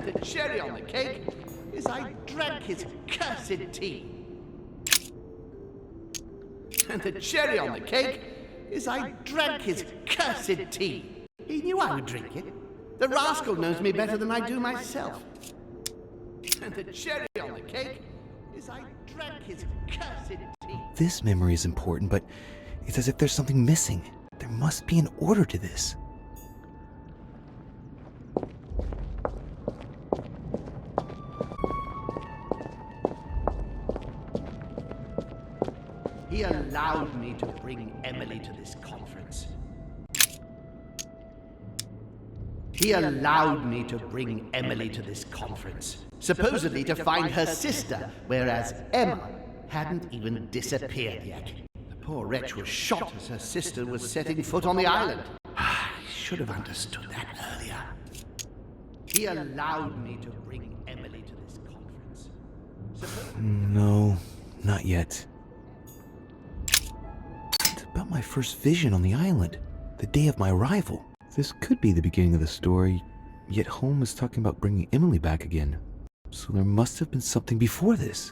The cherry on the cake is I drank his cursed tea. And the cherry on the cake is I drank his cursed tea. He knew I would drink it. The rascal knows me better than I do myself. And the cherry on the cake is I drank his cursed tea. This memory is important, but it's as if there's something missing. There must be an order to this. He allowed me to bring Emily to this conference. He allowed me to bring Emily to this conference, supposedly to find her sister, whereas Emma hadn't even disappeared yet. The poor wretch was shot as her sister was setting foot on the island. I should have understood that earlier. He allowed me to bring Emily to this conference. No, not yet. It's about my first vision on the island, the day of my arrival. This could be the beginning of the story, yet Holm is talking about bringing Emily back again. So there must have been something before this.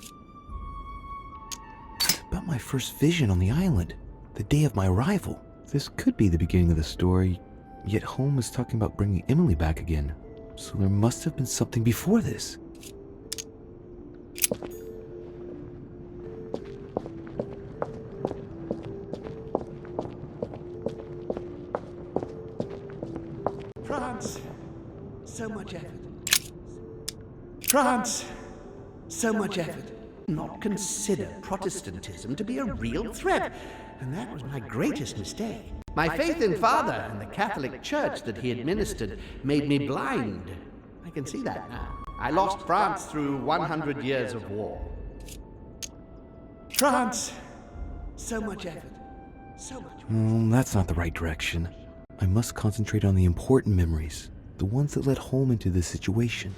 It's about my first vision on the island, the day of my arrival. This could be the beginning of the story, yet Holm is talking about bringing Emily back again. So there must have been something before this. France, so much effort. France, so much effort. Not consider Protestantism to be a real threat, and that was my greatest mistake. My faith in Father and the Catholic Church that he administered made me blind. I can see that now. I lost France through 100 years of war. France, so much effort. So much. That's not the right direction. I must concentrate on the important memories, the ones that led Holm into this situation.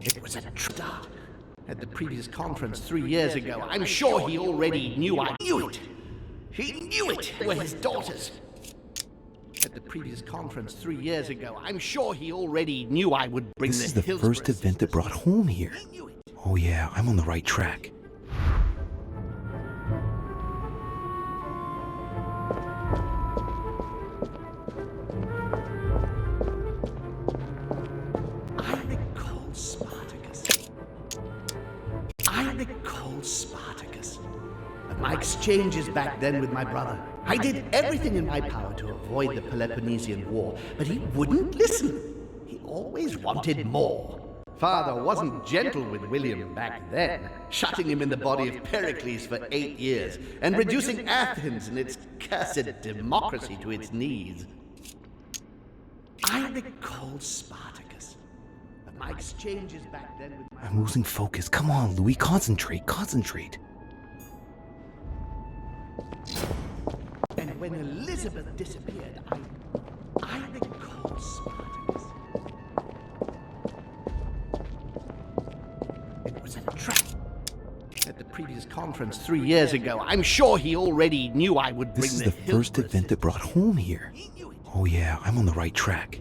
It was a start. At the previous conference 3 years ago, I'm sure he already knew I knew it. He knew it. They were his daughters. At the previous conference 3 years ago, I'm sure he already knew I would bring This is the first event that brought Holm here. Oh yeah, I'm on the right track. Spartacus. At my exchanges back then with my brother, I did everything in my power to avoid the Peloponnesian War, but he wouldn't listen. He always wanted more. Father wasn't gentle with William back then, shutting him in the body of Pericles for 8 years, and reducing Athens and its cursed democracy to its knees. I recall Spartacus. At my exchanges back then with my... I'm losing focus. Come on, Louis, concentrate, concentrate. And when Elizabeth disappeared, I recall Spartacus. It was a trap. At the previous conference 3 years ago, I'm sure he already knew I would bring This is the first event that brought Holm here. Oh yeah, I'm on the right track.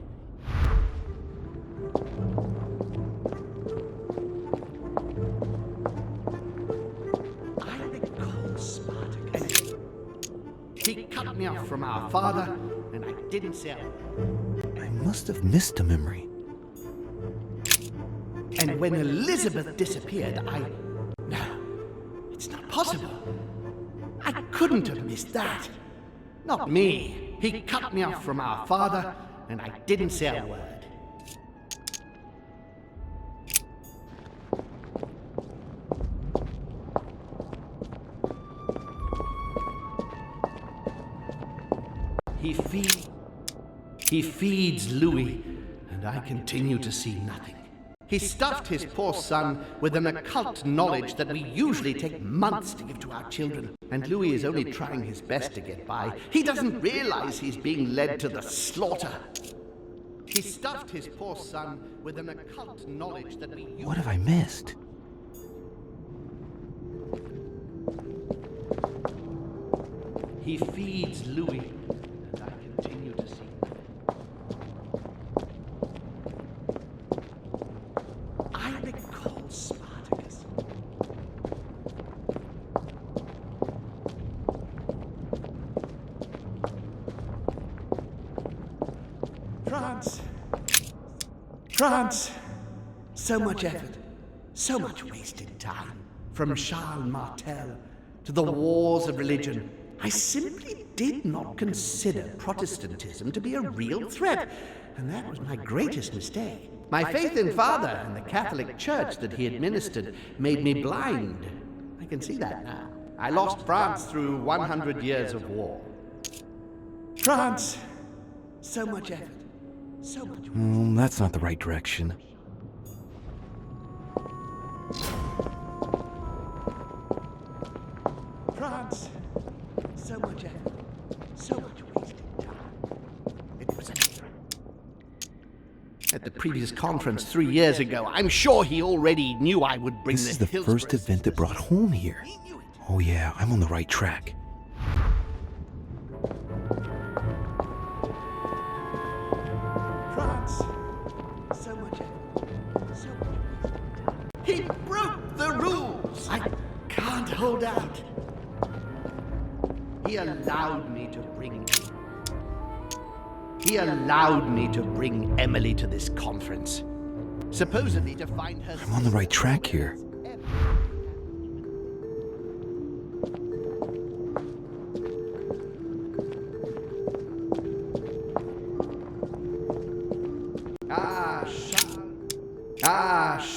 He cut me off from our father, and I didn't say a word. I must have missed a memory. And when Elizabeth disappeared, No, it's not possible. I couldn't have missed that. Not me. He cut me off from our father, and I didn't say a word. He feeds Louis, and I continue to see nothing. He stuffed his poor son with an occult knowledge that we usually take months to give to our children, and Louis is only trying his best to get by. He doesn't realize he's being led to the slaughter. He stuffed his poor son with an occult knowledge that we usually... What have I missed? He feeds Louis, and I continue to see. I recall Spartacus. France. So much effort, so much wasted time. From Charles Martel to the wars of religion, I simply did not consider Protestantism to be a real threat, and that was my greatest mistake. My faith in Father and the Catholic Church that he administered made me blind. I can see that now. I lost France through 100 years of war. France! So much effort, so much... That's not the right direction. France! So much effort, so much wasted time. At the previous conference 3 years ago, I'm sure he already knew I would bring This is the first event that brought home here. Oh yeah, I'm on the right track. France. So much. He broke the rules. I can't hold out. He allowed me to bring Emily to this conference. Supposedly to find her. I'm on the right track here.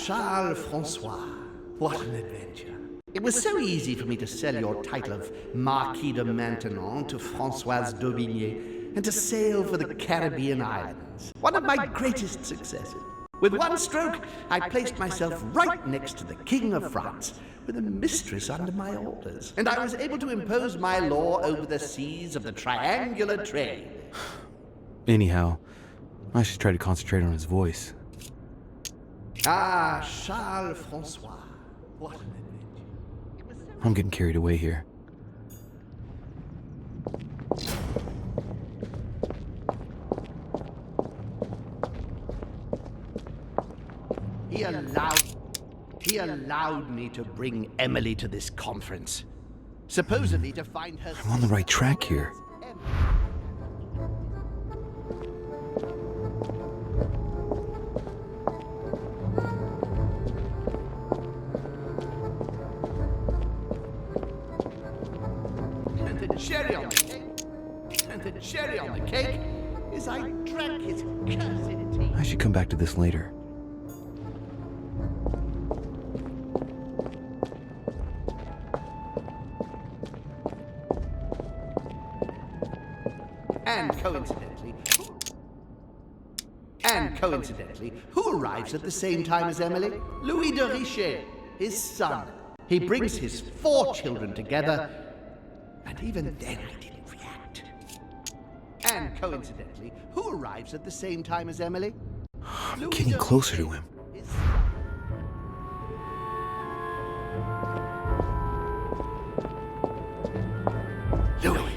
Charles Francois. What an adventure. It was so easy for me to sell your title of Marquis de Maintenon to Françoise d'Aubigné and to sail for the Caribbean islands. One of my greatest successes. With one stroke, I placed myself right next to the King of France, with a mistress under my orders. And I was able to impose my law over the seas of the triangular trade. Anyhow, I should try to concentrate on his voice. Charles Francois. What an adventure. I'm getting carried away here. He allowed me to bring Emily to this conference. Supposedly to find her. I'm on the right track here. And the cherry on the cake is I drank his cursed tea. I should come back to this later. And coincidentally, who arrives at the same time as Emily? Louis de Richet, his son. He brings his 4 children together, and even then I didn't react. And coincidentally, who arrives at the same time as Emily? I'm getting closer to him. Louis.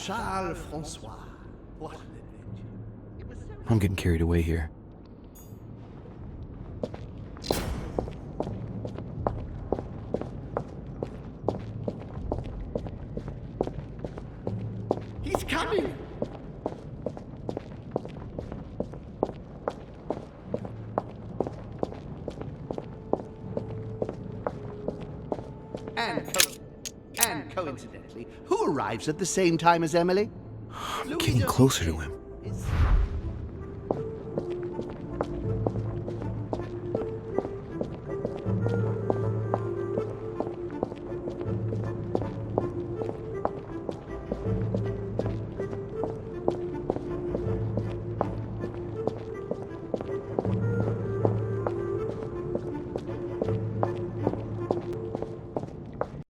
Charles Francois. What an adventure. I'm getting carried away here. He's coming! And coincidentally, who arrives at the same time as Emily? I'm getting closer to him.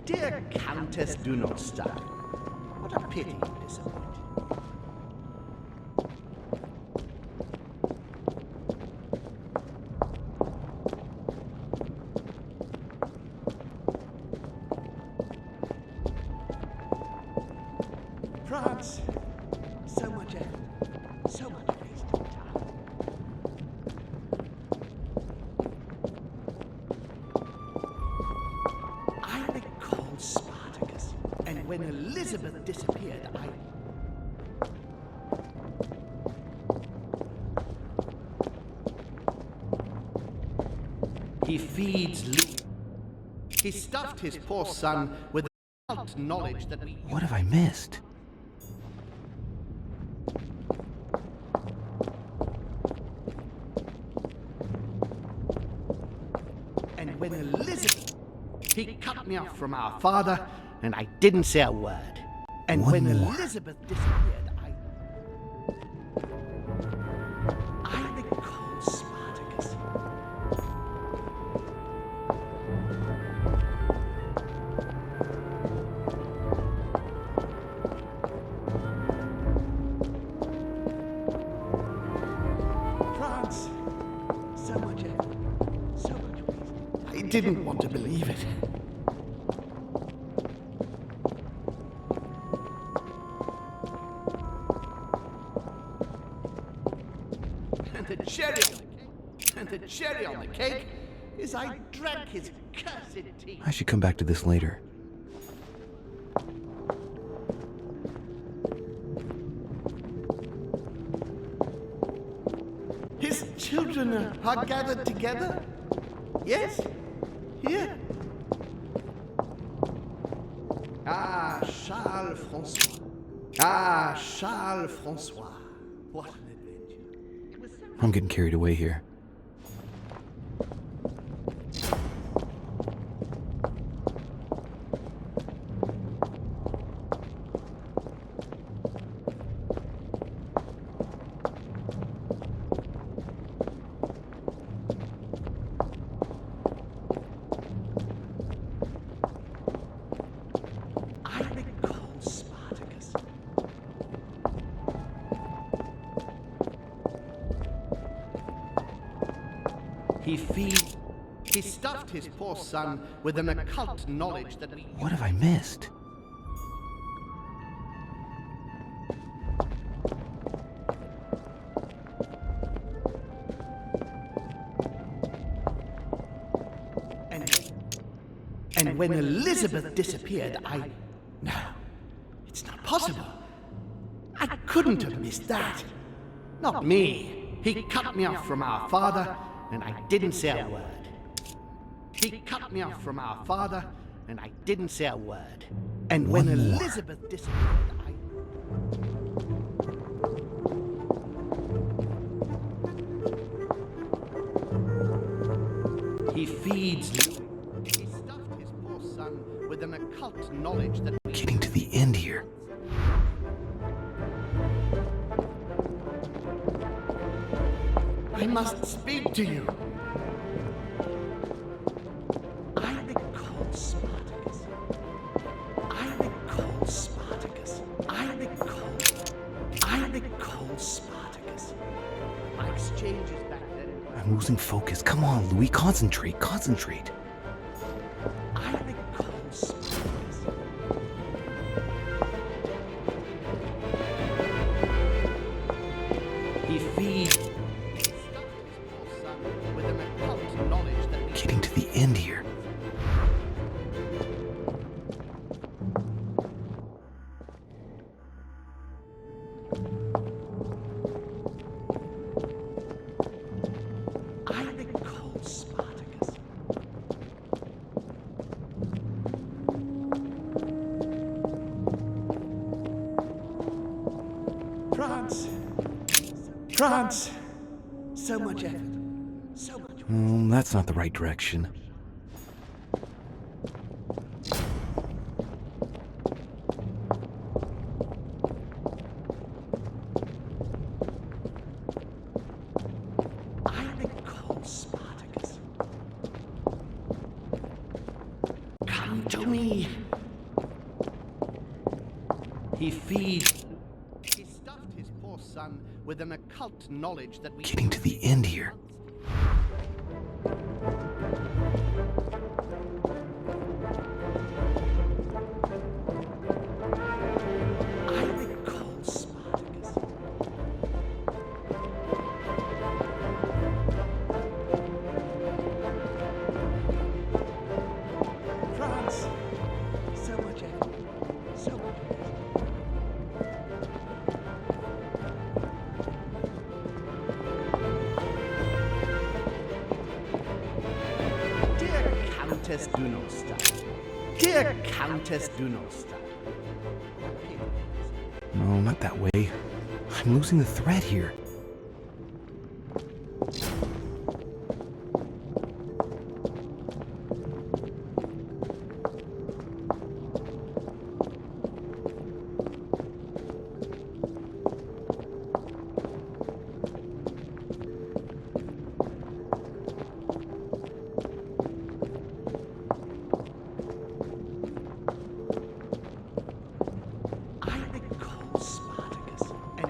Dear Countess du Nordstein, what a pity you disappointed. France, so much effort, so much wasted time. I recall Spartacus, and when Elizabeth disappeared, He feeds Louis. He stuffed his poor son with the occult knowledge that we... What have I missed? And when Elizabeth... He cut me off from our father, and I didn't say a word. And One when more. Elizabeth disappeared, I recall Spartacus. France, so much effort, so much waste. I didn't want to believe it. And the cherry on the cake is I drank his cursed tea. I should come back to this later. His children are gathered together? Yes? Here? Ah, Charles Francois. Ah, Charles Francois. What an adventure. I'm getting carried away here. I recall Spartacus. He stuffed his poor son with an occult knowledge that we... What have I missed? And when Elizabeth disappeared, No, it's not possible. I couldn't have missed that. Not me. He cut me off from our father, and I didn't say a word. He cut me off from our father, and I didn't say a word. And when One more. Elizabeth disappeared, He feeds Louis. He stuffed his poor son with an occult knowledge that... Getting to the end here. I must speak to you. I recall Spartacus. I recall Spartacus. I recall Spartacus. My exchanges back then. I'm losing focus. Come on, Louis. Concentrate. Concentrate. I recall Spartacus. He feeds. He stuffed his poor son with an occult knowledge that we... Getting to the end here. I recall Spartacus. France, so much effort, so much. That's not the right direction. I recall Spartacus. Come to me. He feeds. He stuffed his poor son with an occult knowledge that we... Getting to the end here. I recall Spartacus. France, so much effort, so much. Countess Dunostar. Dear Countess Dunostar. No, not that way. I'm losing the thread here.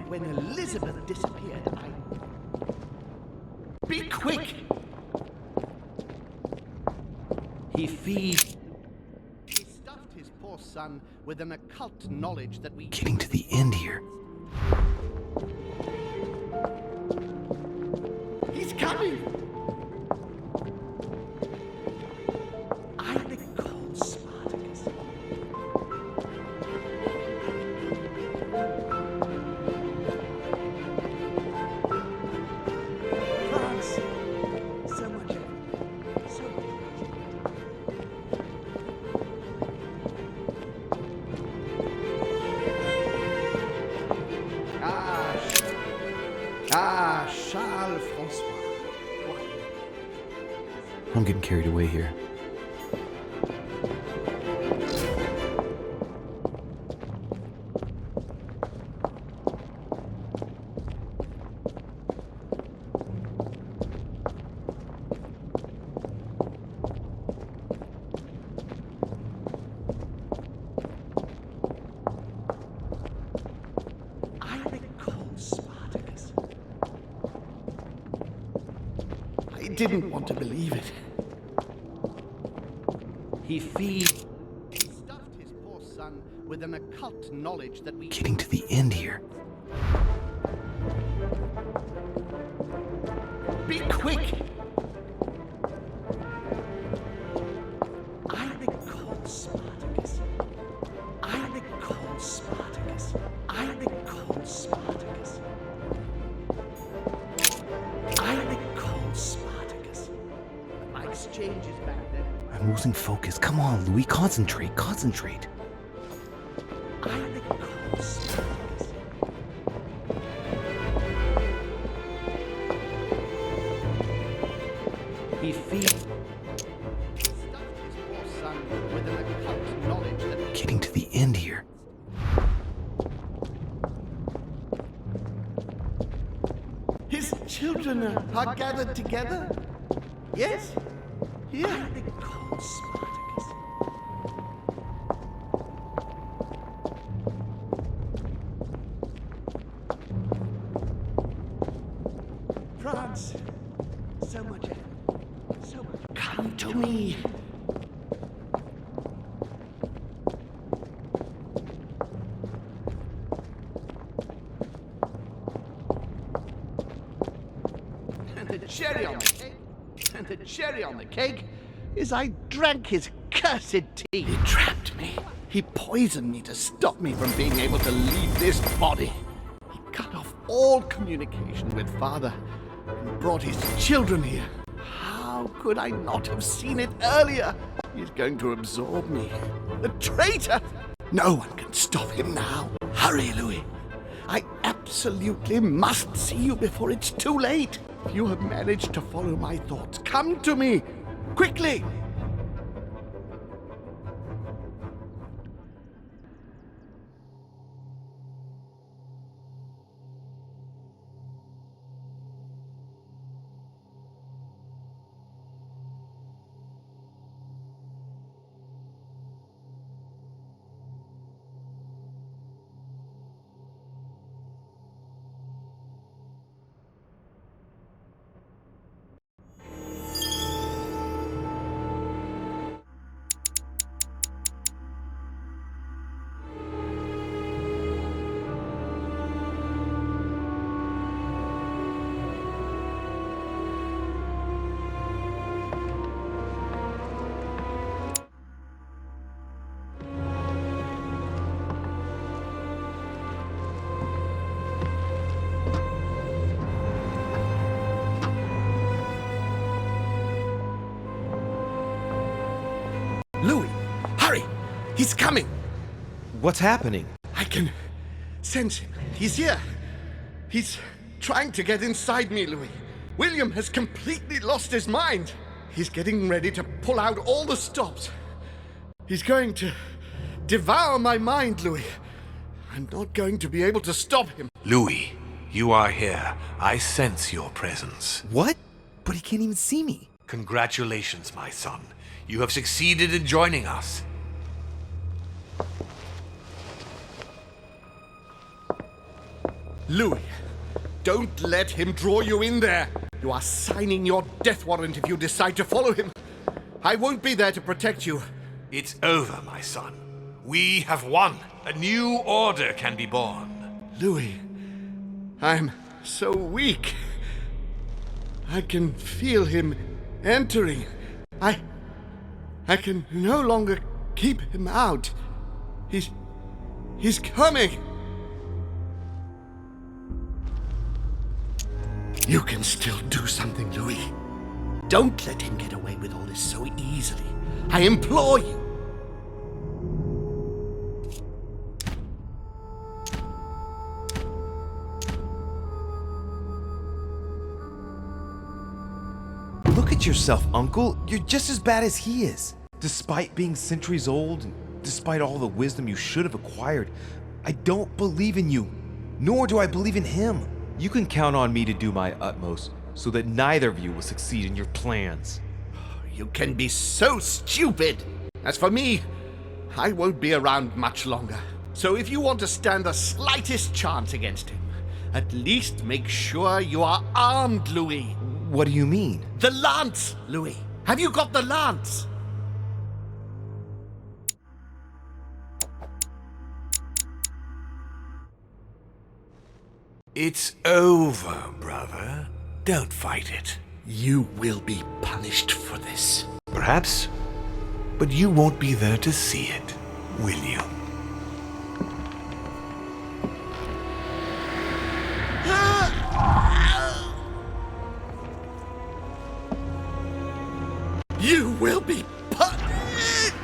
When Elizabeth disappeared, Be quick! He stuffed his poor son with an occult knowledge that we... Getting to the end here. He's coming! I recall Spartacus. Charles Francois. I'm getting carried away here. I didn't want to believe it. He stuffed his poor son with an occult knowledge that we... Getting to the end here. Be quick! I recall Spartacus. I recall Spartacus. I recall Spartacus. I recall Spartacus. My exchange is back there. I'm losing focus. Come on, Louis. Concentrate. Concentrate. I recall Spartacus. He stuffed his poor son with an occult knowledge that... Getting to the end here. His children are gathered together? Yes? Here? I recall Spartacus. France. So much. Come to me. And the cherry on the cake. And the cherry on the cake is I drank his cursed tea. He trapped me. He poisoned me to stop me from being able to leave this body. He cut off all communication with Father and brought his children here. How could I not have seen it earlier? He's going to absorb me. The traitor! No one can stop him now. Hurry, Louis. I absolutely must see you before it's too late. If you have managed to follow my thoughts, come to me. Quickly! He's coming! What's happening? I can sense him. He's here. He's trying to get inside me, Louis. William has completely lost his mind. He's getting ready to pull out all the stops. He's going to devour my mind, Louis. I'm not going to be able to stop him. Louis, you are here. I sense your presence. What? But he can't even see me. Congratulations, my son. You have succeeded in joining us. Louis, don't let him draw you in there. You are signing your death warrant if you decide to follow him. I won't be there to protect you. It's over, my son. We have won. A new order can be born. Louis, I'm so weak. I can feel him entering. I can no longer keep him out. He's coming. You can still do something, Louis. Don't let him get away with all this so easily. I implore you. Look at yourself, Uncle. You're just as bad as he is. Despite being centuries old, and despite all the wisdom you should have acquired, I don't believe in you, nor do I believe in him. You can count on me to do my utmost so that neither of you will succeed in your plans. You can be so stupid. As for me, I won't be around much longer. So if you want to stand the slightest chance against him, at least make sure you are armed, Louis. What do you mean? The lance, Louis. Have you got the lance? It's over, brother. Don't fight it. You will be punished for this. Perhaps, but you won't be there to see it, will you? You will be punished!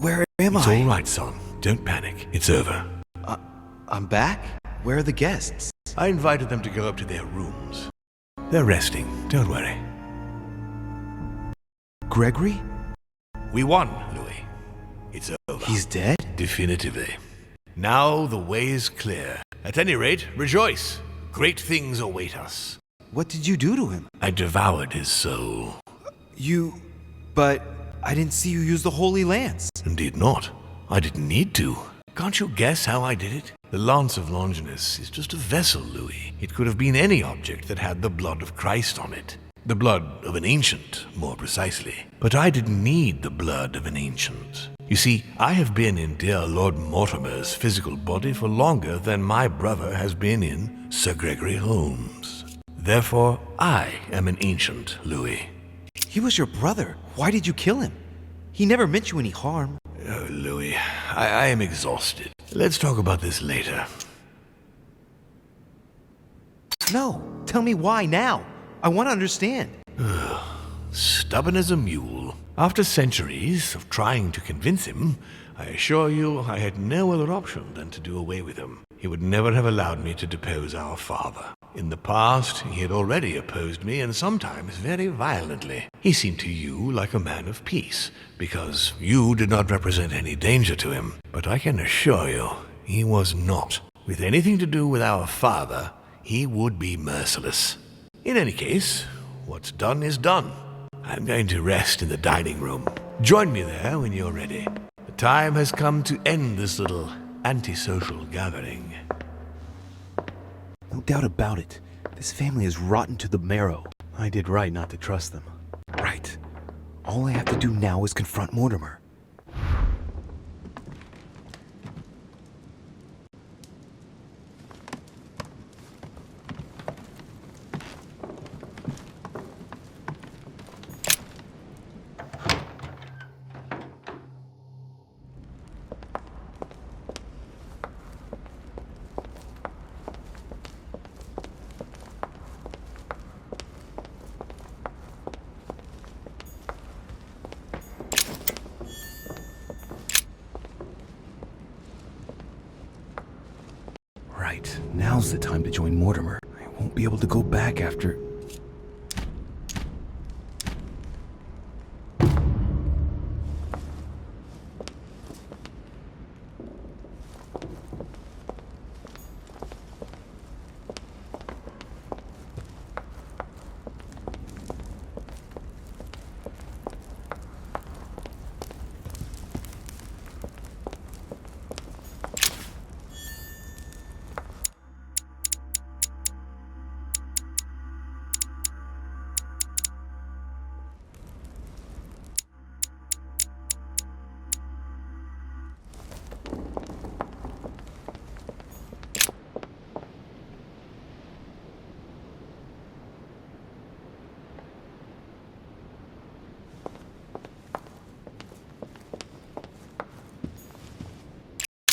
Where am It's I? all right, son. Don't panic. It's over. I'm back? Where are the guests? I invited them to go up to their rooms. They're resting. Don't worry. Gregory? We won, Louis. It's over. He's dead? Definitively. Now the way is clear. At any rate, rejoice. Great things await us. What did you do to him? I devoured his soul. But I didn't see you use the Holy Lance. Indeed not. I didn't need to. Can't you guess how I did it? The Lance of Longinus is just a vessel, Louis. It could have been any object that had the blood of Christ on it. The blood of an ancient, more precisely. But I didn't need the blood of an ancient. You see, I have been in dear Lord Mortimer's physical body for longer than my brother has been in Sir Gregory Holmes. Therefore, I am an ancient, Louis. He was your brother. Why did you kill him? He never meant you any harm. Oh, Louis, I am exhausted. Let's talk about this later. No, tell me why now. I want to understand. Stubborn as a mule. After centuries of trying to convince him, I assure you I had no other option than to do away with him. He would never have allowed me to depose our father. In the past, he had already opposed me, and sometimes very violently. He seemed to you like a man of peace, because you did not represent any danger to him. But I can assure you, he was not. With anything to do with our father, he would be merciless. In any case, what's done is done. I'm going to rest in the dining room. Join me there when you're ready. The time has come to end this little antisocial gathering. No doubt about it. This family is rotten to the marrow. I did right not to trust them. Right. All I have to do now is confront Mortimer. Right. Now's the time to join Mortimer. I won't be able to go back after...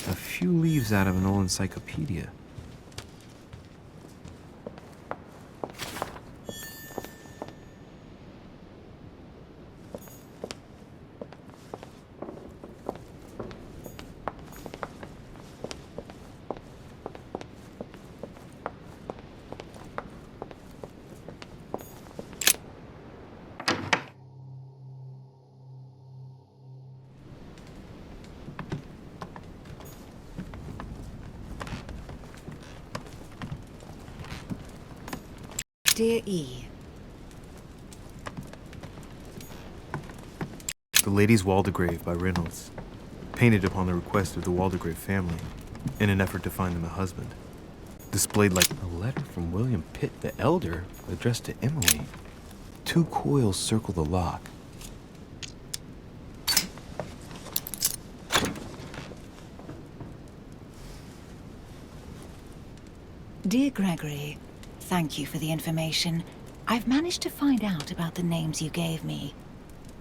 A few leaves out of an old encyclopedia. Dear E. The Lady's Waldegrave by Reynolds, painted upon the request of the Waldegrave family, in an effort to find them a husband. Displayed like a letter from William Pitt the Elder, addressed to Emily. 2 coils circle the lock. Dear Gregory, thank you for the information. I've managed to find out about the names you gave me.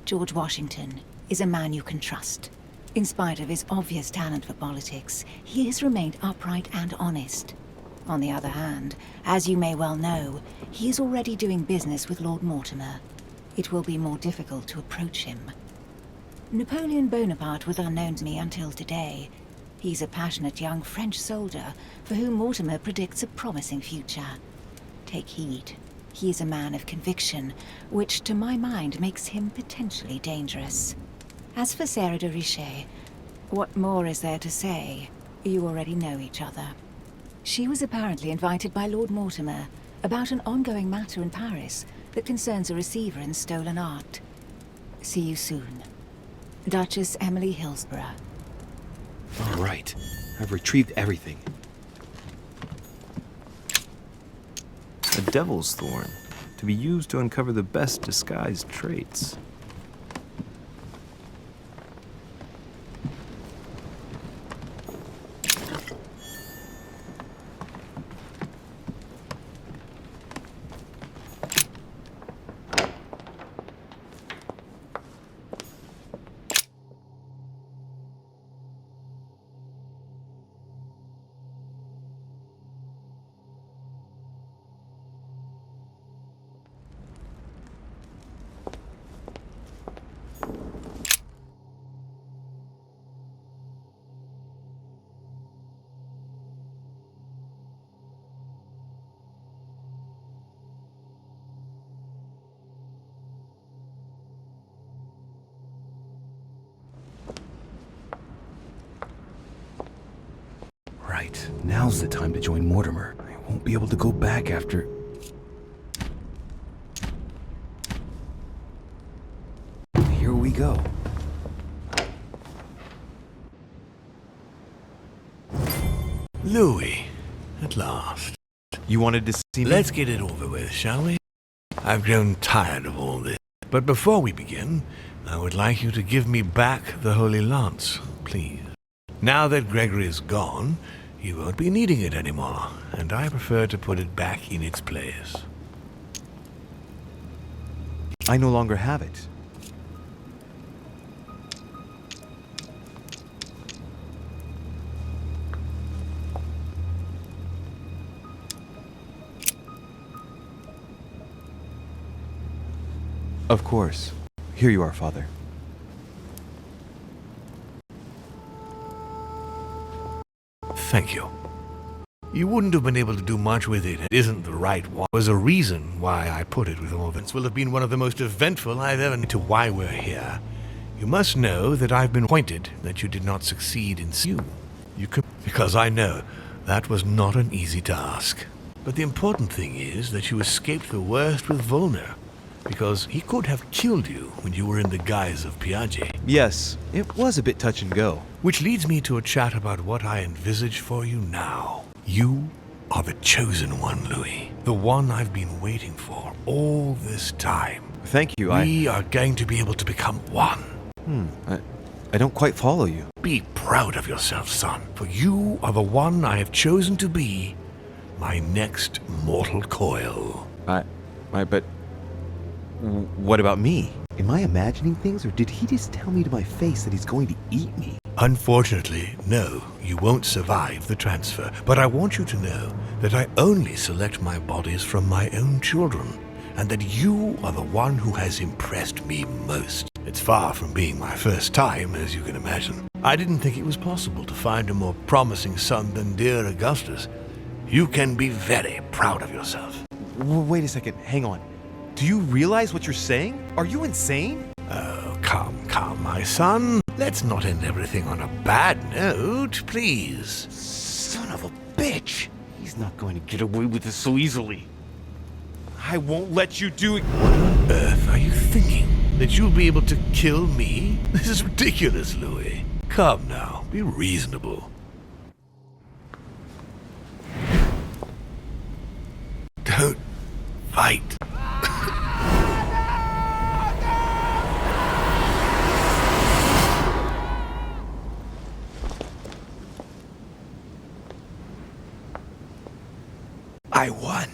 George Washington is a man you can trust. In spite of his obvious talent for politics, he has remained upright and honest. On the other hand, as you may well know, he is already doing business with Lord Mortimer. It will be more difficult to approach him. Napoleon Bonaparte was unknown to me until today. He's a passionate young French soldier for whom Mortimer predicts a promising future. Take heed. He is a man of conviction, which to my mind makes him potentially dangerous. As for Sarah de Richet, what more is there to say? You already know each other. She was apparently invited by Lord Mortimer about an ongoing matter in Paris that concerns a receiver in stolen art. See you soon. Duchess Emily Hillsborough. All right. I've retrieved everything. A devil's thorn, to be used to uncover the best disguised traits. Now's the time to join Mortimer. I won't be able to go back after... Here we go. Louis, at last. You wanted to see me? Let's get it over with, shall we? I've grown tired of all this. But before we begin, I would like you to give me back the Holy Lance, please. Now that Gregory is gone, you won't be needing it anymore, and I prefer to put it back in its place. I no longer have it. Of course. Here you are, Father. Thank you. You wouldn't have been able to do much with it. It isn't the right one. There's a reason why I put it with Orvins. Will have been one of the most eventful I've ever known to why we're here. You must know that I've been appointed that you did not succeed in you could, because I know that was not an easy task. But the important thing is that you escaped the worst with Volner, because he could have killed you when you were in the guise of Piaget. Yes, it was a bit touch and go. Which leads me to a chat about what I envisage for you now. You are the chosen one, Louis. The one I've been waiting for all this time. Thank you, We are going to be able to become one. I don't quite follow you. Be proud of yourself, son, for you are the one I have chosen to be my next mortal coil. But what about me? Am I imagining things, or did he just tell me to my face that he's going to eat me? Unfortunately, no, you won't survive the transfer. But I want you to know that I only select my bodies from my own children, and that you are the one who has impressed me most. It's far from being my first time, as you can imagine. I didn't think it was possible to find a more promising son than dear Augustus. You can be very proud of yourself. Wait a second, hang on. Do you realize what you're saying? Are you insane? Oh, come, my son. Let's not end everything on a bad note, please. Son of a bitch! He's not going to get away with this so easily. I won't let you do it. What on earth are you thinking? That you'll be able to kill me? This is ridiculous, Louis. Come now, be reasonable. Don't fight. I won.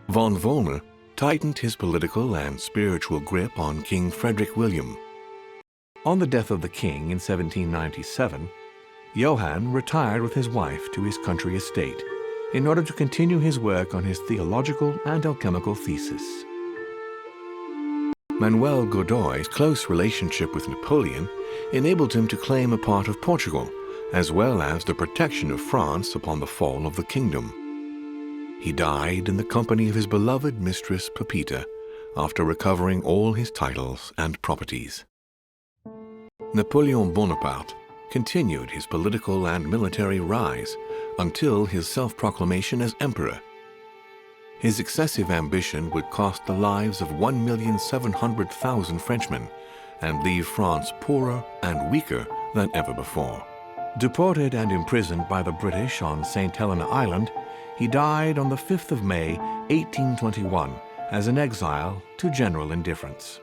Von Volmer tightened his political and spiritual grip on King Frederick William. On the death of the king in 1797, Johann retired with his wife to his country estate in order to continue his work on his theological and alchemical thesis. Manuel Godoy's close relationship with Napoleon enabled him to claim a part of Portugal, as well as the protection of France upon the fall of the kingdom. He died in the company of his beloved mistress Pepita after recovering all his titles and properties. Napoleon Bonaparte continued his political and military rise until his self-proclamation as emperor. His excessive ambition would cost the lives of 1,700,000 Frenchmen and leave France poorer and weaker than ever before. Deported and imprisoned by the British on St. Helena Island, he died on the 5th of May, 1821, as an exile to general indifference.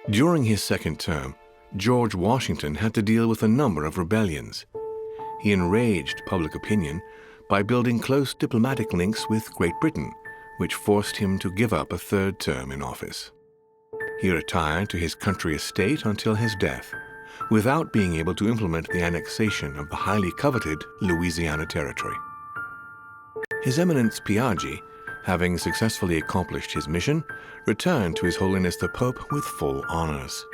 During his second term, George Washington had to deal with a number of rebellions. He enraged public opinion by building close diplomatic links with Great Britain, which forced him to give up a third term in office. He retired to his country estate until his death, without being able to implement the annexation of the highly coveted Louisiana Territory. His Eminence Piaggi, having successfully accomplished his mission, returned to His Holiness the Pope with full honors.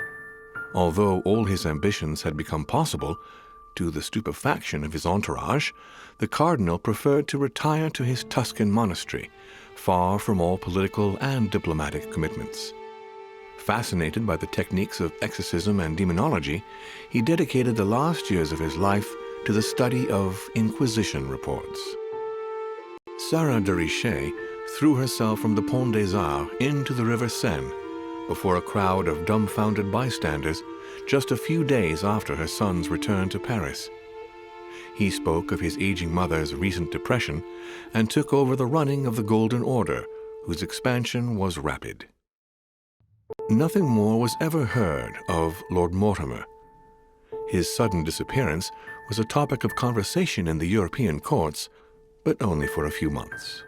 Although all his ambitions had become possible, to the stupefaction of his entourage, the cardinal preferred to retire to his Tuscan monastery, far from all political and diplomatic commitments. Fascinated by the techniques of exorcism and demonology, he dedicated the last years of his life to the study of Inquisition reports. Sarah de Richet threw herself from the Pont des Arts into the River Seine before a crowd of dumbfounded bystanders just a few days after her son's return to Paris. He spoke of his aging mother's recent depression and took over the running of the Golden Order, whose expansion was rapid. Nothing more was ever heard of Lord Mortimer. His sudden disappearance was a topic of conversation in the European courts, but only for a few months.